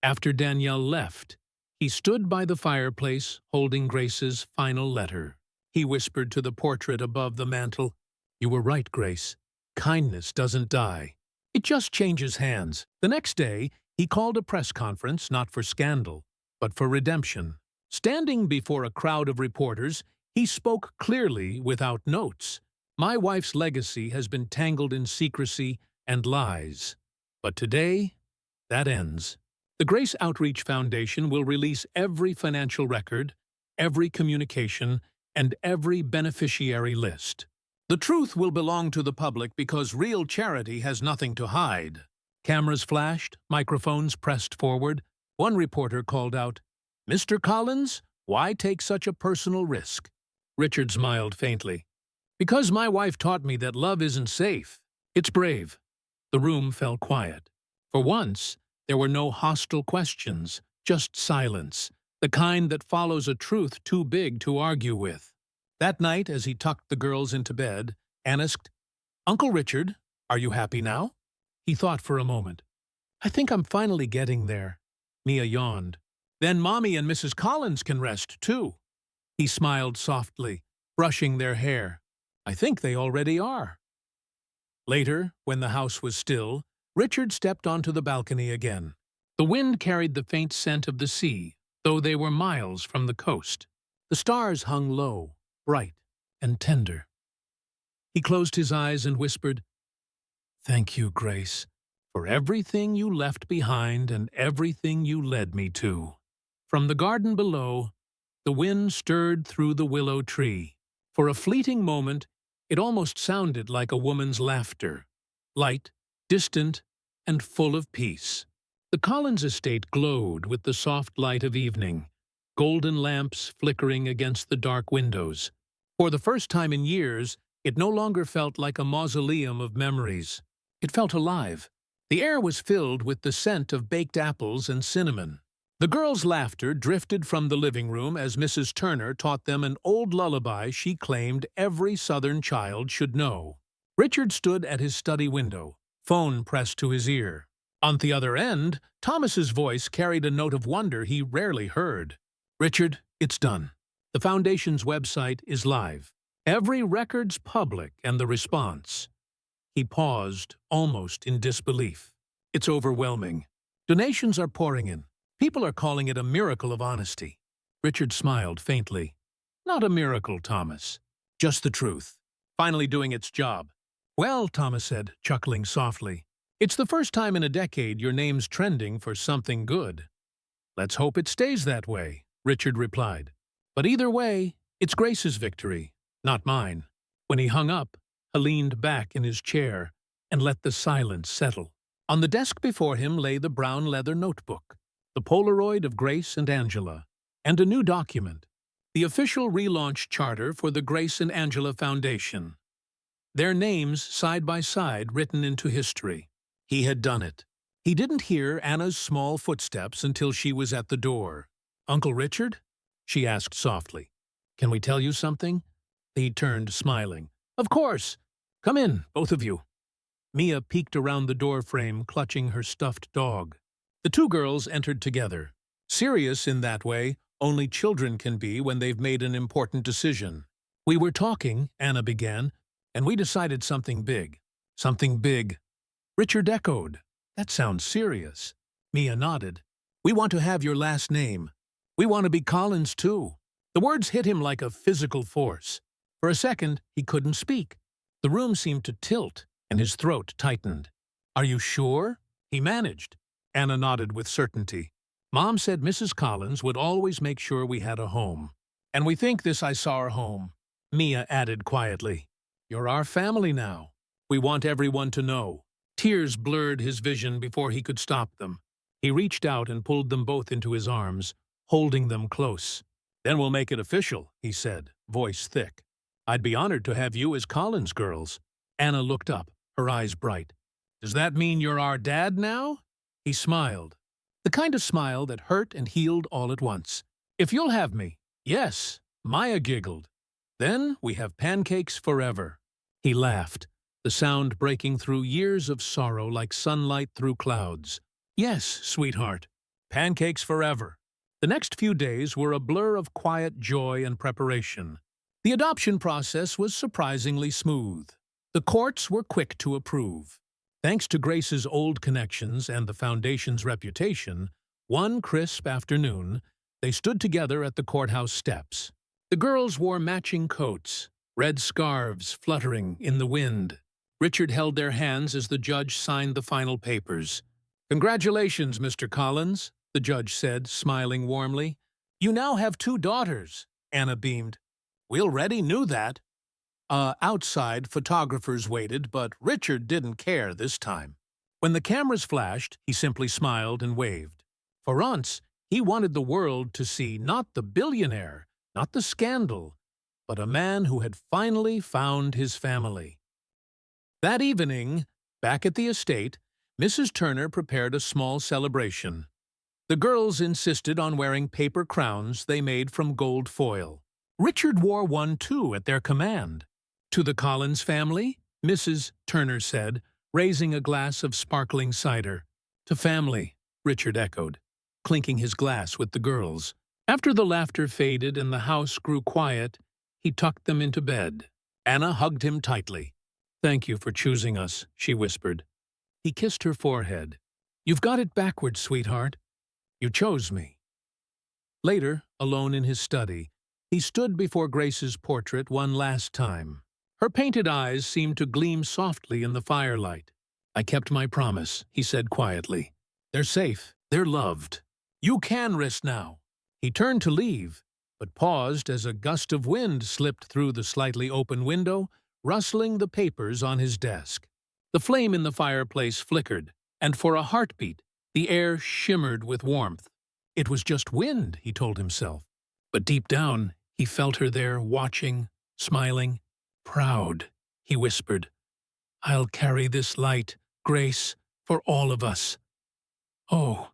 After Danielle left, he stood by the fireplace holding Grace's final letter. He whispered to the portrait above the mantel, You were right, Grace. Kindness doesn't die. It just changes hands. The next day, he called a press conference not for scandal, but for redemption. Standing before a crowd of reporters, he spoke clearly without notes. My wife's legacy has been tangled in secrecy and lies. But today, that ends. The Grace Outreach Foundation will release every financial record, every communication, and every beneficiary list. The truth will belong to the public because real charity has nothing to hide. Cameras flashed, microphones pressed forward. One reporter called out, Mr. Collins, why take such a personal risk? Richard smiled faintly. Because my wife taught me that love isn't safe. It's brave. The room fell quiet. For once, there were no hostile questions, just silence, the kind that follows a truth too big to argue with. That night, as he tucked the girls into bed, Anne asked, Uncle Richard, are you happy now? He thought for a moment. I think I'm finally getting there. Mia yawned. Then Mommy and Mrs. Collins can rest, too. He smiled softly, brushing their hair. I think they already are. Later, when the house was still, Richard stepped onto the balcony again. The wind carried the faint scent of the sea, though they were miles from the coast. The stars hung low, bright and tender. He closed his eyes and whispered, Thank you, Grace, for everything you left behind and everything you led me to. From the garden below, the wind stirred through the willow tree. For a fleeting moment, it almost sounded like a woman's laughter, light, distant, and full of peace. The Collins estate glowed with the soft light of evening, golden lamps flickering against the dark windows. For the first time in years, it no longer felt like a mausoleum of memories. It felt alive. The air was filled with the scent of baked apples and cinnamon. The girls' laughter drifted from the living room as Mrs. Turner taught them an old lullaby she claimed every Southern child should know. Richard stood at his study window, phone pressed to his ear. On the other end, Thomas's voice carried a note of wonder he rarely heard. Richard, it's done. The Foundation's website is live. Every record's public, and the response. He paused, almost in disbelief. It's overwhelming. Donations are pouring in. People are calling it a miracle of honesty. Richard smiled faintly. Not a miracle, Thomas. Just the truth. Finally doing its job. Well, Thomas said, chuckling softly, it's the first time in a decade your name's trending for something good. Let's hope it stays that way, Richard replied. But either way, it's Grace's victory, not mine. When he hung up, he leaned back in his chair and let the silence settle. On the desk before him lay the brown leather notebook, the Polaroid of Grace and Angela, and a new document, the official relaunch charter for the Grace and Angela Foundation. Their names side by side written into history. He had done it. He didn't hear Anna's small footsteps until she was at the door. "Uncle Richard?" she asked softly. "Can we tell you something?" He turned, smiling. "Of course. Come in, both of you." Mia peeked around the doorframe, clutching her stuffed dog. The two girls entered together. Serious in that way only children can be when they've made an important decision. "We were talking," Anna began, "and we decided something big." "Something big?" Richard echoed. "That sounds serious." Mia nodded. "We want to have your last name. We want to be Collins, too." The words hit him like a physical force. For a second, he couldn't speak. The room seemed to tilt, and his throat tightened. "Are you sure?" He managed. Anna nodded with certainty. "Mom said Mrs. Collins would always make sure we had a home. And we think this is our home," Mia added quietly. "You're our family now. We want everyone to know." Tears blurred his vision before he could stop them. He reached out and pulled them both into his arms, holding them close. "Then we'll make it official," he said, voice thick. "I'd be honored to have you as Collins girls." Anna looked up, her eyes bright. "Does that mean you're our dad now?" He smiled. The kind of smile that hurt and healed all at once. "If you'll have me." "Yes," Maya giggled. "Then we have pancakes forever." He laughed, the sound breaking through years of sorrow like sunlight through clouds. "Yes, sweetheart. Pancakes forever." The next few days were a blur of quiet joy and preparation. The adoption process was surprisingly smooth. The courts were quick to approve. Thanks to Grace's old connections and the Foundation's reputation, one crisp afternoon, they stood together at the courthouse steps. The girls wore matching coats, red scarves fluttering in the wind. Richard held their hands as the judge signed the final papers. "Congratulations, Mr. Collins," the judge said, smiling warmly. "You now have 2 daughters," Anna beamed. "We already knew that." Outside, photographers waited, but Richard didn't care this time. When the cameras flashed, he simply smiled and waved. For once, he wanted the world to see not the billionaire, not the scandal, but a man who had finally found his family. That evening, back at the estate, Mrs. Turner prepared a small celebration. The girls insisted on wearing paper crowns they made from gold foil. Richard wore one, too, at their command. "To the Collins family," Mrs. Turner said, raising a glass of sparkling cider. "To family," Richard echoed, clinking his glass with the girls. After the laughter faded and the house grew quiet, he tucked them into bed. Anna hugged him tightly. "Thank you for choosing us," she whispered. He kissed her forehead. "You've got it backwards, sweetheart. You chose me." Later, alone in his study, he stood before Grace's portrait one last time. Her painted eyes seemed to gleam softly in the firelight. "I kept my promise," he said quietly. "They're safe. They're loved. You can rest now." He turned to leave, but paused as a gust of wind slipped through the slightly open window, rustling the papers on his desk. The flame in the fireplace flickered, and for a heartbeat, the air shimmered with warmth. It was just wind, he told himself. But deep down, he felt her there, watching, smiling. "Proud," he whispered. "I'll carry this light, Grace, for all of us." Oh.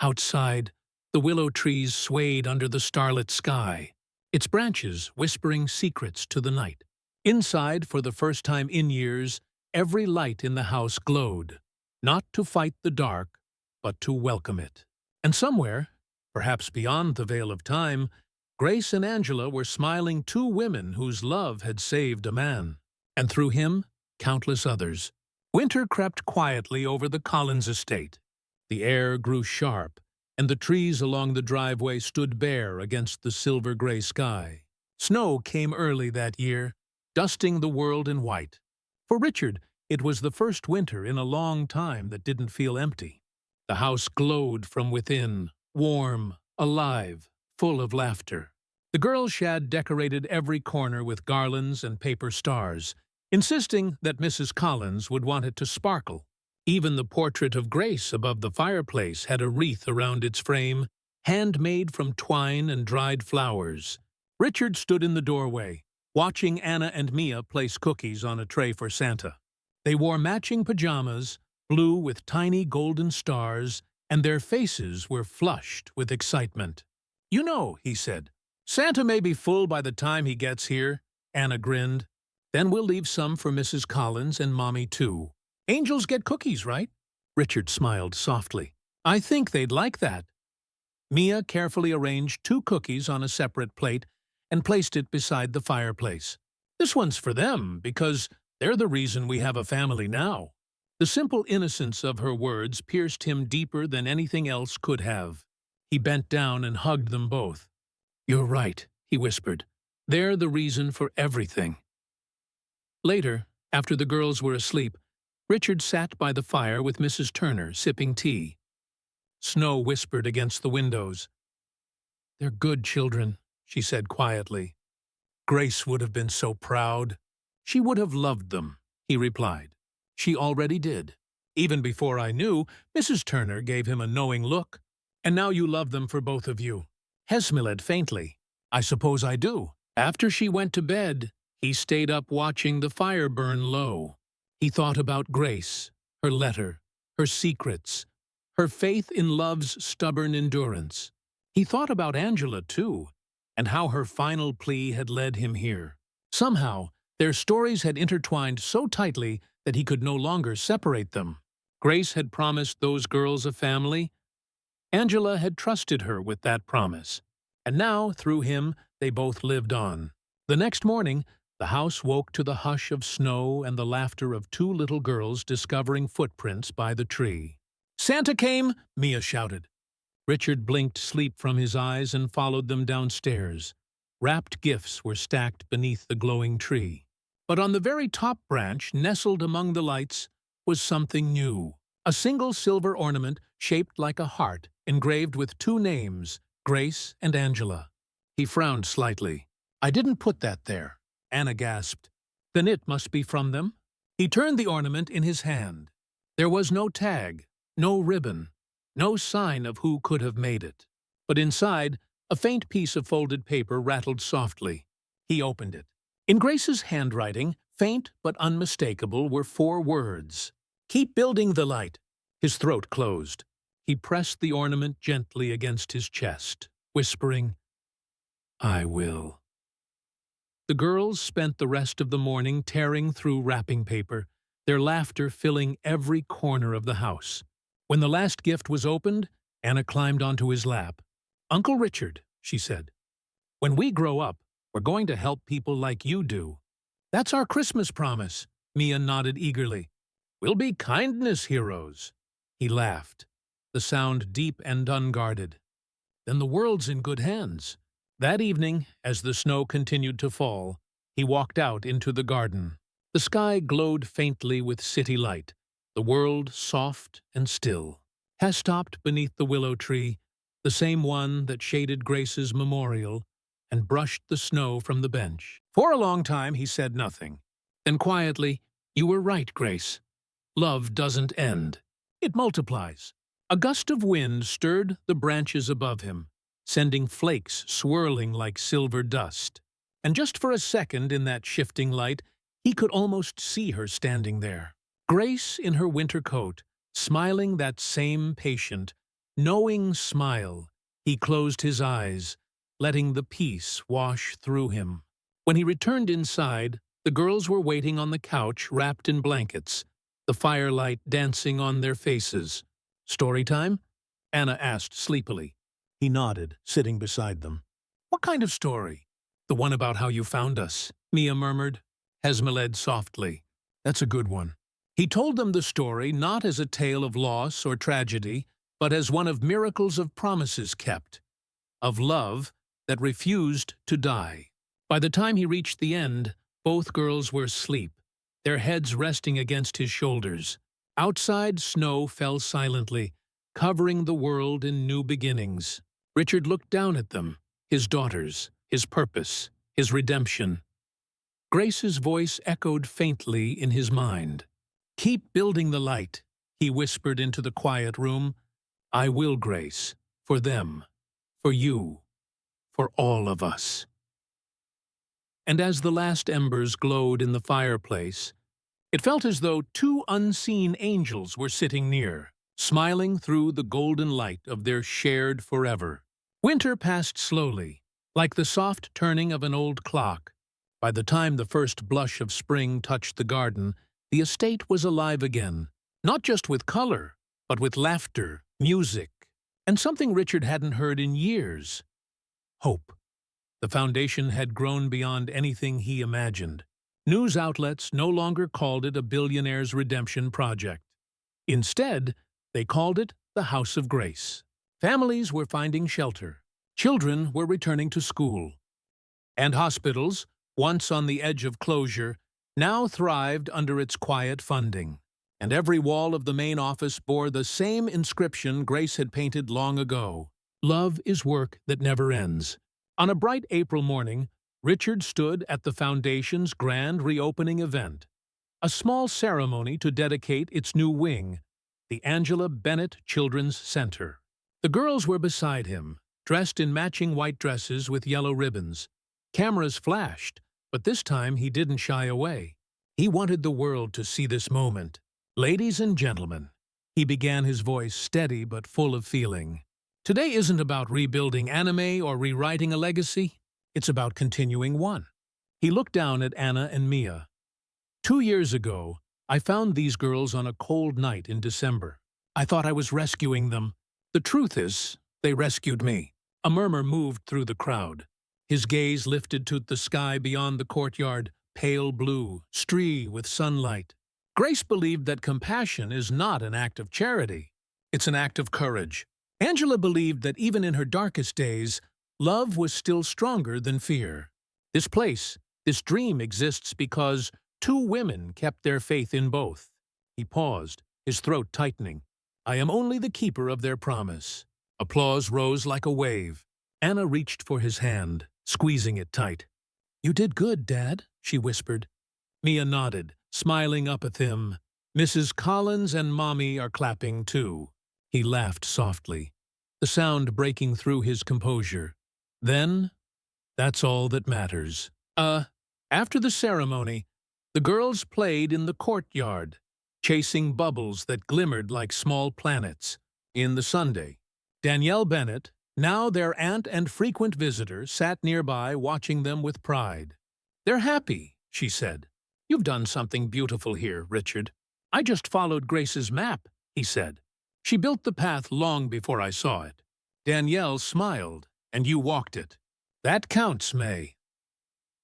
Outside, the willow trees swayed under the starlit sky, its branches whispering secrets to the night. Inside, for the first time in years, every light in the house glowed, not to fight the dark, but to welcome it. And somewhere, perhaps beyond the veil of time, Grace and Angela were smiling 2 women whose love had saved a man, and through him, countless others. Winter crept quietly over the Collins estate. The air grew sharp, and the trees along the driveway stood bare against the silver-gray sky. Snow came early that year, dusting the world in white. For Richard, it was the first winter in a long time that didn't feel empty. The house glowed from within, warm, alive, full of laughter. The girls had decorated every corner with garlands and paper stars, insisting that Mrs. Collins would want it to sparkle. Even the portrait of Grace above the fireplace had a wreath around its frame, handmade from twine and dried flowers. Richard stood in the doorway, watching Anna and Mia place cookies on a tray for Santa. They wore matching pajamas, blue with tiny golden stars, and their faces were flushed with excitement. "You know," he said, "Santa may be full by the time he gets here." Anna grinned. "Then we'll leave some for Mrs. Collins and Mommy, too. Angels get cookies, right?" Richard smiled softly. "I think they'd like that." Mia carefully arranged 2 cookies on a separate plate and placed it beside the fireplace. "This one's for them, because they're the reason we have a family now." The simple innocence of her words pierced him deeper than anything else could have. He bent down and hugged them both. "You're right," he whispered. "They're the reason for everything." Later, after the girls were asleep, Richard sat by the fire with Mrs. Turner, sipping tea. Snow whispered against the windows. "They're good children," she said quietly. "Grace would have been so proud." "She would have loved them," he replied. "She already did. Even before I knew," Mrs. Turner gave him a knowing look. "And now you love them for both of you." Hesmiled faintly. "I suppose I do." After she went to bed, he stayed up watching the fire burn low. He thought about Grace, her letter, her secrets, her faith in love's stubborn endurance. He thought about Angela, too, and how her final plea had led him here. Somehow, their stories had intertwined so tightly that he could no longer separate them. Grace had promised those girls a family. Angela had trusted her with that promise. And now, through him, they both lived on. The next morning, the house woke to the hush of snow and the laughter of 2 little girls discovering footprints by the tree. "Santa came!" Mia shouted. Richard blinked sleep from his eyes and followed them downstairs. Wrapped gifts were stacked beneath the glowing tree. But on the very top branch, nestled among the lights, was something new. A single silver ornament shaped like a heart, engraved with 2 names, Grace and Angela. He frowned slightly. "I didn't put that there," Anna gasped. "Then it must be from them?" He turned the ornament in his hand. There was no tag, no ribbon, no sign of who could have made it. But inside, a faint piece of folded paper rattled softly. He opened it. In Grace's handwriting, faint but unmistakable, were 4 words. "Keep building the light." His throat closed. He pressed the ornament gently against his chest, whispering, "I will." The girls spent the rest of the morning tearing through wrapping paper, their laughter filling every corner of the house. When the last gift was opened, Anna climbed onto his lap. "Uncle Richard," she said, "when we grow up, we're going to help people like you do." "That's our Christmas promise," Mia nodded eagerly. "We'll be kindness heroes." He laughed, the sound deep and unguarded. "Then the world's in good hands." That evening, as the snow continued to fall, he walked out into the garden. The sky glowed faintly with city light, the world soft and still. Hess stopped beneath the willow tree, the same one that shaded Grace's memorial, and brushed the snow from the bench. For a long time he said nothing. Then quietly, "You were right, Grace. Love doesn't end. It multiplies." A gust of wind stirred the branches above him, sending flakes swirling like silver dust. And just for a second in that shifting light, he could almost see her standing there. Grace in her winter coat, smiling that same patient, knowing smile. He closed his eyes, letting the peace wash through him. When he returned inside, the girls were waiting on the couch wrapped in blankets, the firelight dancing on their faces. "Story time?" Anna asked sleepily. He nodded, sitting beside them. "What kind of story?" "The one about how you found us," Mia murmured. Hesmiled softly. "That's a good one." He told them the story not as a tale of loss or tragedy, but as one of miracles of promises kept, of love that refused to die. By the time he reached the end, both girls were asleep, their heads resting against his shoulders. Outside, snow fell silently, covering the world in new beginnings. Richard looked down at them, his daughters, his purpose, his redemption. Grace's voice echoed faintly in his mind. "Keep building the light," he whispered into the quiet room. "I will, Grace, for them, for you, for all of us." And as the last embers glowed in the fireplace, It felt as though two unseen angels were sitting near, smiling through the golden light of their shared forever. Winter passed slowly, like the soft turning of an old clock. By the time the first blush of spring touched the garden, the estate was alive again, not just with color, but with laughter, music, and something Richard hadn't heard in years: hope. The foundation had grown beyond anything he imagined. News outlets no longer called it a billionaire's redemption project. Instead, they called it the House of Grace. Families were finding shelter. Children were returning to school. And hospitals, once on the edge of closure, now thrived under its quiet funding. And every wall of the main office bore the same inscription Grace had painted long ago: "Love is work that never ends." On a bright April morning, Richard stood at the Foundation's grand reopening event, a small ceremony to dedicate its new wing, the Angela Bennett Children's Center. The girls were beside him, dressed in matching white dresses with yellow ribbons. Cameras flashed, but this time he didn't shy away. He wanted the world to see this moment. "Ladies and gentlemen," he began, his voice steady but full of feeling. "Today isn't about rebuilding anime or rewriting a legacy. It's about continuing one." He looked down at Anna and Mia. 2 years ago, I found these girls on a cold night in December. I thought I was rescuing them. The truth is, they rescued me." A murmur moved through the crowd. His gaze lifted to the sky beyond the courtyard, pale blue, streaked with sunlight. Grace believed that compassion is not an act of charity. It's an act of courage. Angela believed that even in her darkest days, love was still stronger than fear. This place, this dream exists because two women kept their faith in both. He paused, his throat tightening. "I am only the keeper of their promise." Applause rose like a wave. Anna reached for his hand, squeezing it tight. "You did good, Dad," she whispered. Mia nodded, smiling up at him. "Mrs. Collins and Mommy are clapping too." He laughed softly, the sound breaking through his composure. "Then, that's all that matters." After the ceremony, the girls played in the courtyard, chasing bubbles that glimmered like small planets. In the Sunday, Danielle Bennett, now their aunt and frequent visitor, sat nearby watching them with pride. "They're happy," she said. "You've done something beautiful here, Richard." "I just followed Grace's map," he said. "She built the path long before I saw it." Danielle smiled. "And you walked it." "That counts, May."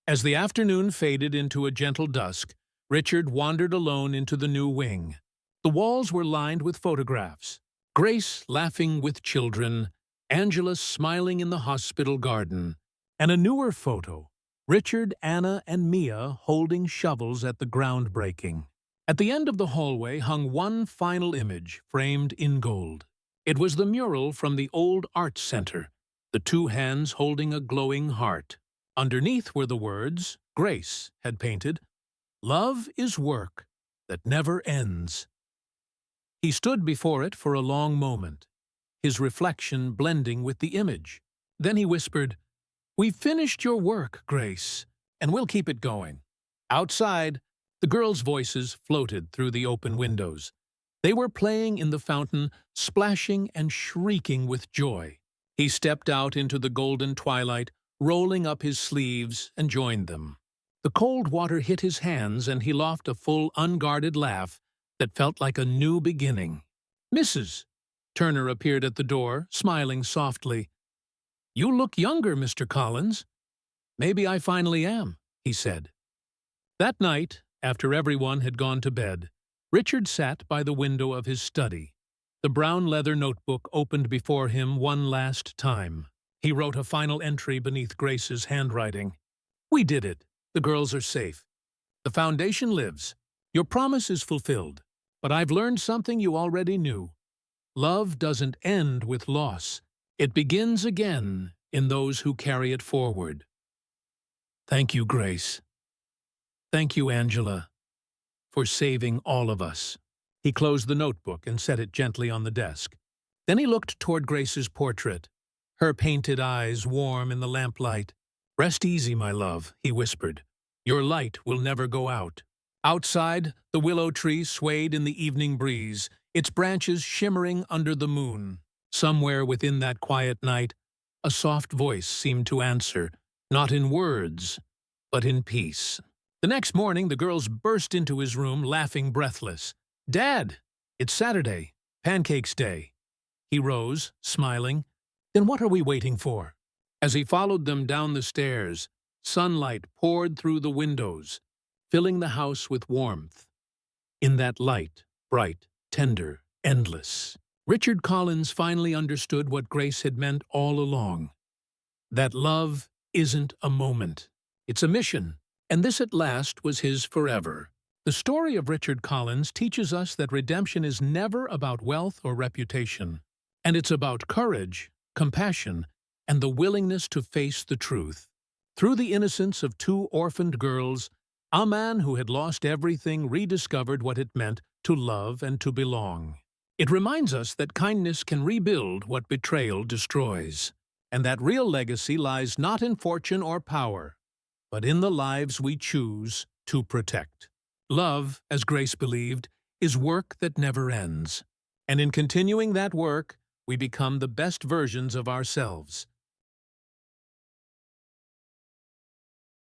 As the afternoon faded into a gentle dusk, Richard wandered alone into the new wing. The walls were lined with photographs. Grace laughing with children, Angela smiling in the hospital garden, and a newer photo, Richard, Anna, and Mia holding shovels at the groundbreaking. At the end of the hallway hung one final image, framed in gold. It was the mural from the old art center, the two hands holding a glowing heart. Underneath were the words Grace had painted: "Love is work that never ends." He stood before it for a long moment, his reflection blending with the image. Then he whispered, "We've finished your work, Grace, and we'll keep it going." Outside, the girls' voices floated through the open windows. They were playing in the fountain, splashing and shrieking with joy. He stepped out into the golden twilight, rolling up his sleeves, and joined them. The cold water hit his hands, and he laughed a full, unguarded laugh that felt like a new beginning. "Mrs." Turner appeared at the door, smiling softly. "You look younger, Mr. Collins." "Maybe I finally am," he said. That night, after everyone had gone to bed, Richard sat by the window of his study. The brown leather notebook opened before him one last time. He wrote a final entry beneath Grace's handwriting. "We did it. The girls are safe. The foundation lives. Your promise is fulfilled. But I've learned something you already knew. Love doesn't end with loss. It begins again in those who carry it forward." Thank you, Grace. Thank you, Angela, for saving all of us. He closed the notebook and set it gently on the desk. Then he looked toward Grace's portrait, her painted eyes warm in the lamplight. "Rest easy, my love," he whispered. "Your light will never go out." Outside, the willow tree swayed in the evening breeze, its branches shimmering under the moon. Somewhere within that quiet night, a soft voice seemed to answer, not in words, but in peace. The next morning, the girls burst into his room, laughing breathless. "Dad, it's Saturday, Pancakes Day." He rose, smiling. "Then what are we waiting for?" As he followed them down the stairs, sunlight poured through the windows, filling the house with warmth. In that light, bright, tender, endless, Richard Collins finally understood what Grace had meant all along. That love isn't a moment, it's a mission, and this at last was his forever. The story of Richard Collins teaches us that redemption is never about wealth or reputation, and it's about courage, compassion, and the willingness to face the truth. Through the innocence of two orphaned girls, a man who had lost everything rediscovered what it meant to love and to belong. It reminds us that kindness can rebuild what betrayal destroys, and that real legacy lies not in fortune or power, but in the lives we choose to protect. Love, as Grace believed, is work that never ends, and in continuing that work, we become the best versions of ourselves.